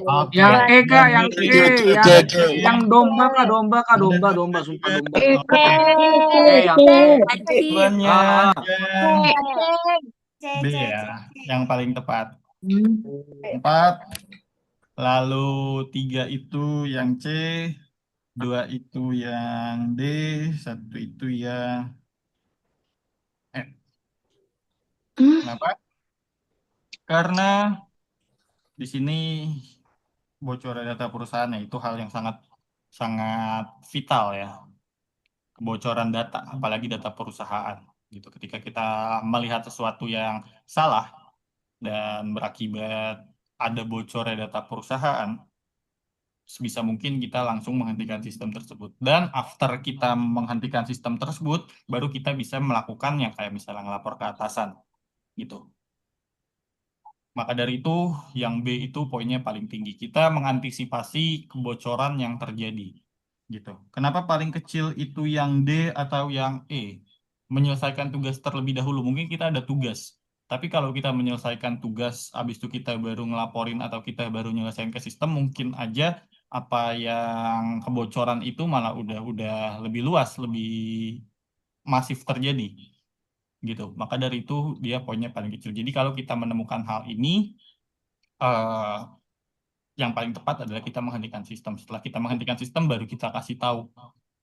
Oke. Yang E kak, yang Dari C, yang C. domba kak, domba kak, domba, sumpah domba. Oke. Yang Jawabannya yang C. B ya, yang paling tepat. 4, lalu 3 itu yang C, 2 itu yang D, 1 itu yang E. Kenapa? Karena di sini bocoran data perusahaan itu hal yang sangat sangat vital ya. Kebocoran data, apalagi data perusahaan. Gitu. Ketika kita melihat sesuatu yang salah dan berakibat ada bocornya data perusahaan, sebisa mungkin kita langsung menghentikan sistem tersebut. Dan after kita menghentikan sistem tersebut, baru kita bisa melakukan yang kayak misalnya ngelapor ke atasan. Gitu. Maka dari itu, yang B itu poinnya paling tinggi. Kita mengantisipasi kebocoran yang terjadi. Gitu. Kenapa paling kecil itu yang D atau yang E? Menyelesaikan tugas terlebih dahulu. Mungkin kita ada tugas. Tapi kalau kita menyelesaikan tugas, habis itu kita baru ngelaporin atau kita baru nyelesain ke sistem, mungkin aja apa yang kebocoran itu malah udah lebih luas, lebih masif terjadi. Gitu. Maka dari itu dia poinnya paling kecil. Jadi kalau kita menemukan hal ini, eh, yang paling tepat adalah kita menghentikan sistem. Setelah kita menghentikan sistem, baru kita kasih tahu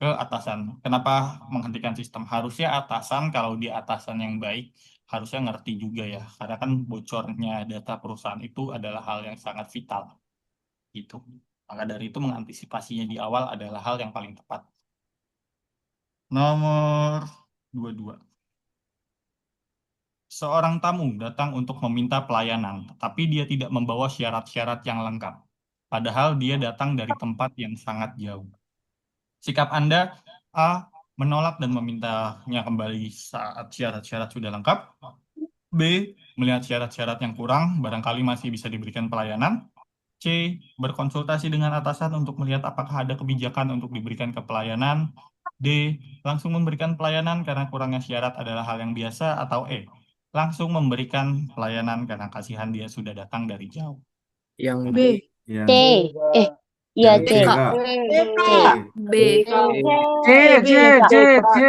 ke atasan. Kenapa menghentikan sistem? Harusnya atasan, kalau dia atasan yang baik, harusnya ngerti juga ya. Karena kan bocornya data perusahaan itu adalah hal yang sangat vital. Gitu. Maka dari itu mengantisipasinya di awal adalah hal yang paling tepat. Nomor 22. Seorang tamu datang untuk meminta pelayanan, tetapi dia tidak membawa syarat-syarat yang lengkap. Padahal dia datang dari tempat yang sangat jauh. Sikap Anda A. Menolak dan memintanya kembali saat syarat-syarat sudah lengkap. B. Melihat syarat-syarat yang kurang, barangkali masih bisa diberikan pelayanan. C. Berkonsultasi dengan atasan untuk melihat apakah ada kebijakan untuk diberikan ke pelayanan. D. Langsung memberikan pelayanan karena kurangnya syarat adalah hal yang biasa. Atau E. Langsung memberikan pelayanan karena kasihan dia sudah datang dari jauh. Yang B. Yang C. Iya, Yang C. C, Kak. C. B. C. C, C, C.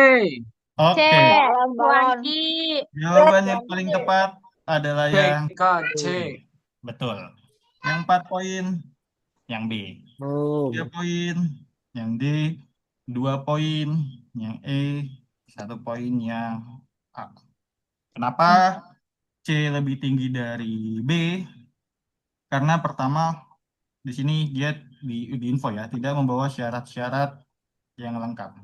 Oke, Tuan I. jawaban yang paling tepat adalah C, yang Kak, C. C. Betul. Yang 4 poin, yang B. Oh, 3 poin, yang D. 2 poin, yang E. 1 poin, yang A. Kenapa C lebih tinggi dari B? Karena pertama, di sini dia di info ya, tidak membawa syarat-syarat yang lengkap.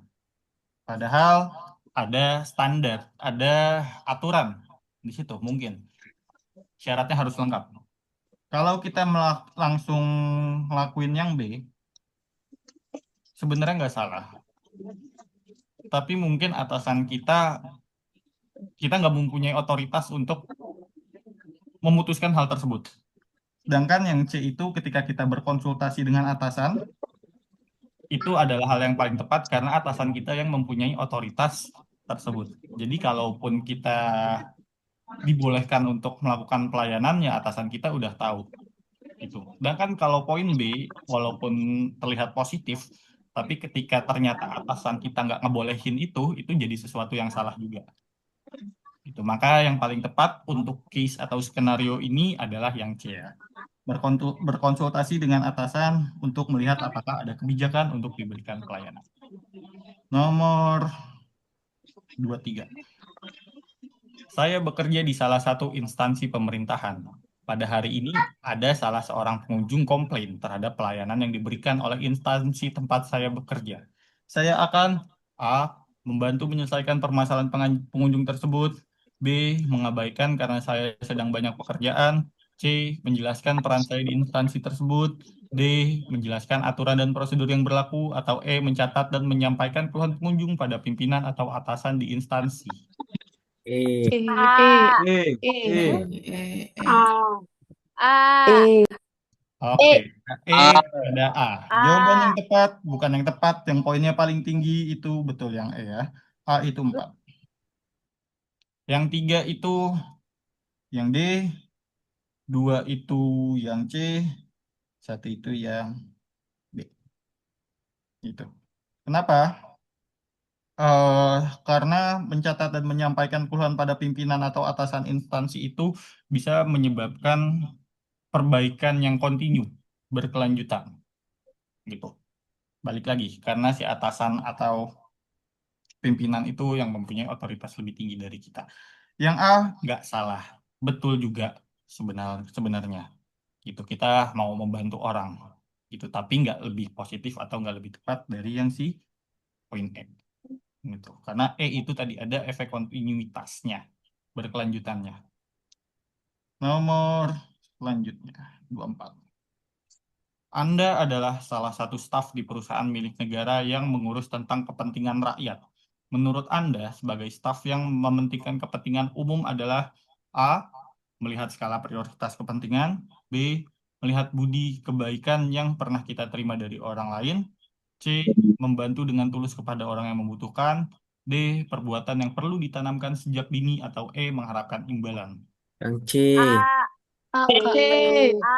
Padahal ada standar, ada aturan di situ mungkin. Syaratnya harus lengkap. Kalau kita langsung ngelakuin yang B, sebenarnya nggak salah. Tapi mungkin atasan kita nggak mempunyai otoritas untuk memutuskan hal tersebut. Sedangkan yang C itu ketika kita berkonsultasi dengan atasan, itu adalah hal yang paling tepat karena atasan kita yang mempunyai otoritas tersebut. Jadi kalaupun kita dibolehkan untuk melakukan pelayanan, ya atasan kita udah tahu itu. Sedangkan kalau poin B, walaupun terlihat positif, tapi ketika ternyata atasan kita nggak ngebolehin itu jadi sesuatu yang salah juga. Itu maka yang paling tepat untuk case atau skenario ini adalah yang C ya. Berkonsultasi dengan atasan untuk melihat apakah ada kebijakan untuk diberikan pelayanan. Nomor 23. Saya bekerja di salah satu instansi pemerintahan. Pada hari ini, ada salah seorang pengunjung komplain terhadap pelayanan yang diberikan oleh instansi tempat saya bekerja. Saya akan A. Membantu menyelesaikan permasalahan pengunjung tersebut. B. Mengabaikan karena saya sedang banyak pekerjaan. C. Menjelaskan peran saya di instansi tersebut. D. Menjelaskan aturan dan prosedur yang berlaku. Atau E. Mencatat dan menyampaikan keluhan pengunjung pada pimpinan atau atasan di instansi. E. A. A. Oke, E A. ada A. A. Jawaban yang tepat, bukan yang tepat, yang poinnya paling tinggi itu betul yang E ya. A itu 4. Yang 3 itu yang D, 2 itu yang C, 1 itu yang B. Itu. Kenapa? Karena mencatat dan menyampaikan keluhan pada pimpinan atau atasan instansi itu bisa menyebabkan perbaikan yang kontinu, berkelanjutan. Gitu. Balik lagi, karena si atasan atau pimpinan itu yang mempunyai otoritas lebih tinggi dari kita. Yang A nggak salah, betul juga sebenarnya. Itu kita mau membantu orang, gitu. Tapi nggak lebih positif atau nggak lebih tepat dari yang si poin E. Gitu. Karena E itu tadi ada efek kontinuitasnya, berkelanjutannya. Nomor selanjutnya, 24. Anda adalah salah satu staf di perusahaan milik negara yang mengurus tentang kepentingan rakyat. Menurut Anda, sebagai staf yang mementingkan kepentingan umum adalah A. Melihat skala prioritas kepentingan. B. Melihat budi kebaikan yang pernah kita terima dari orang lain. C. Membantu dengan tulus kepada orang yang membutuhkan. D. Perbuatan yang perlu ditanamkan sejak dini. Atau E. Mengharapkan imbalan. Yang C. A. C. A.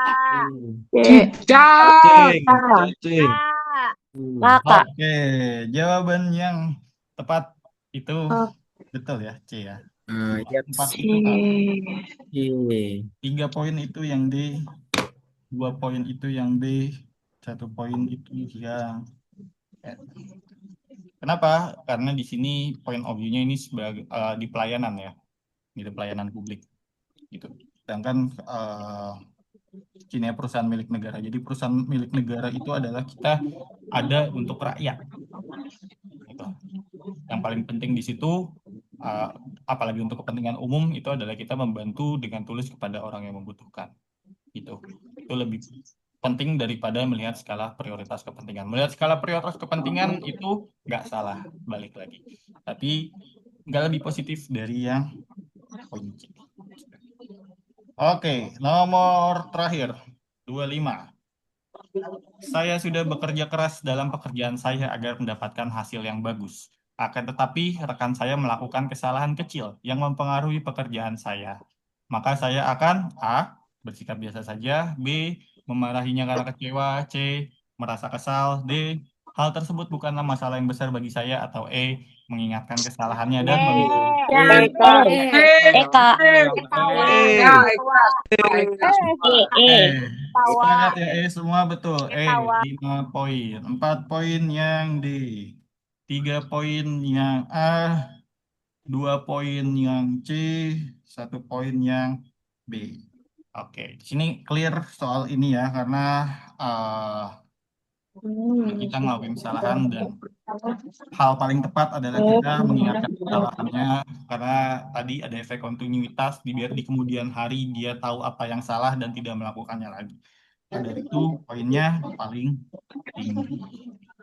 Cing. A. Hmm. Kakak. Oke, jawaban yang tepat itu Oh. betul ya, C ya. Nah, ya 4 C. itu A. C. 3 poin itu yang D, 2 poin itu yang B, 1 poin itu yang E. Kenapa? Karena di sini point of view-nya ini sebagai di pelayanan ya, gitu pelayanan publik, gitu. Sedangkan ini perusahaan milik negara. Jadi perusahaan milik negara itu adalah kita ada untuk rakyat. Gitu. Yang paling penting di situ, apalagi untuk kepentingan umum, itu adalah kita membantu dengan tulus kepada orang yang membutuhkan. Itu lebih penting daripada melihat skala prioritas kepentingan. Melihat skala prioritas kepentingan itu nggak salah, balik lagi. Tapi nggak lebih positif dari yang poin C. Oke, nomor terakhir, 25. Saya sudah bekerja keras dalam pekerjaan saya agar mendapatkan hasil yang bagus. Akan tetapi, rekan saya melakukan kesalahan kecil yang mempengaruhi pekerjaan saya. Maka saya akan A. Bersikap biasa saja. B. Memarahinya karena kecewa. C. merasa kesal. D. Hal tersebut bukanlah masalah yang besar bagi saya. Atau E. Mengingatkan kesalahannya dan meminta. Eka. Eka. Sepakat ya semua betul. Tawa. 5 poin. 4 poin yang D. 3 poin yang A. 2 poin yang C. 1 poin yang B. Oke, di sini clear soal ini ya, karena kita ngelakuin kesalahan dan hal paling tepat adalah kita mengingatkan kesalahannya, karena tadi ada efek kontinuitas biar di kemudian hari dia tahu apa yang salah dan tidak melakukannya lagi. Pada itu poinnya paling tinggi.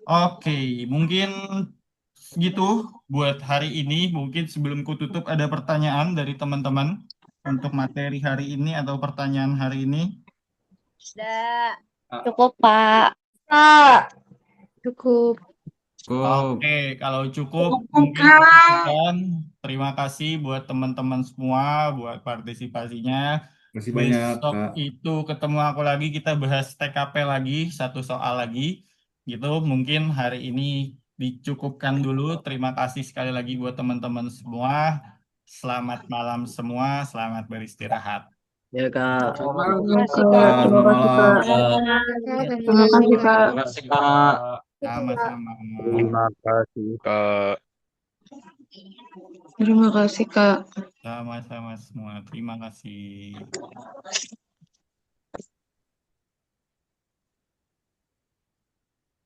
Oke, mungkin segitu buat hari ini. Mungkin sebelum ku tutup ada pertanyaan dari teman-teman untuk materi hari ini atau pertanyaan hari ini. Cukup, Pak. Cukup. Oke, kalau cukup mungkin sekian. Terima kasih buat teman-teman semua buat partisipasinya. Masih banyak, Besok Kak. itu ketemu aku lagi, kita bahas TKP lagi, satu soal lagi. Gitu, mungkin hari ini dicukupkan dulu. Terima kasih sekali lagi buat teman-teman semua. Selamat malam semua, selamat beristirahat. Ya, Kak. Terima kasih, Kak. Terima kasih, Kak. Terima kasih, Kak. Terima kasih, Kak. Sama-sama. Terima kasih, Kak. Terima kasih, Kak. Sama-sama semua. Terima kasih.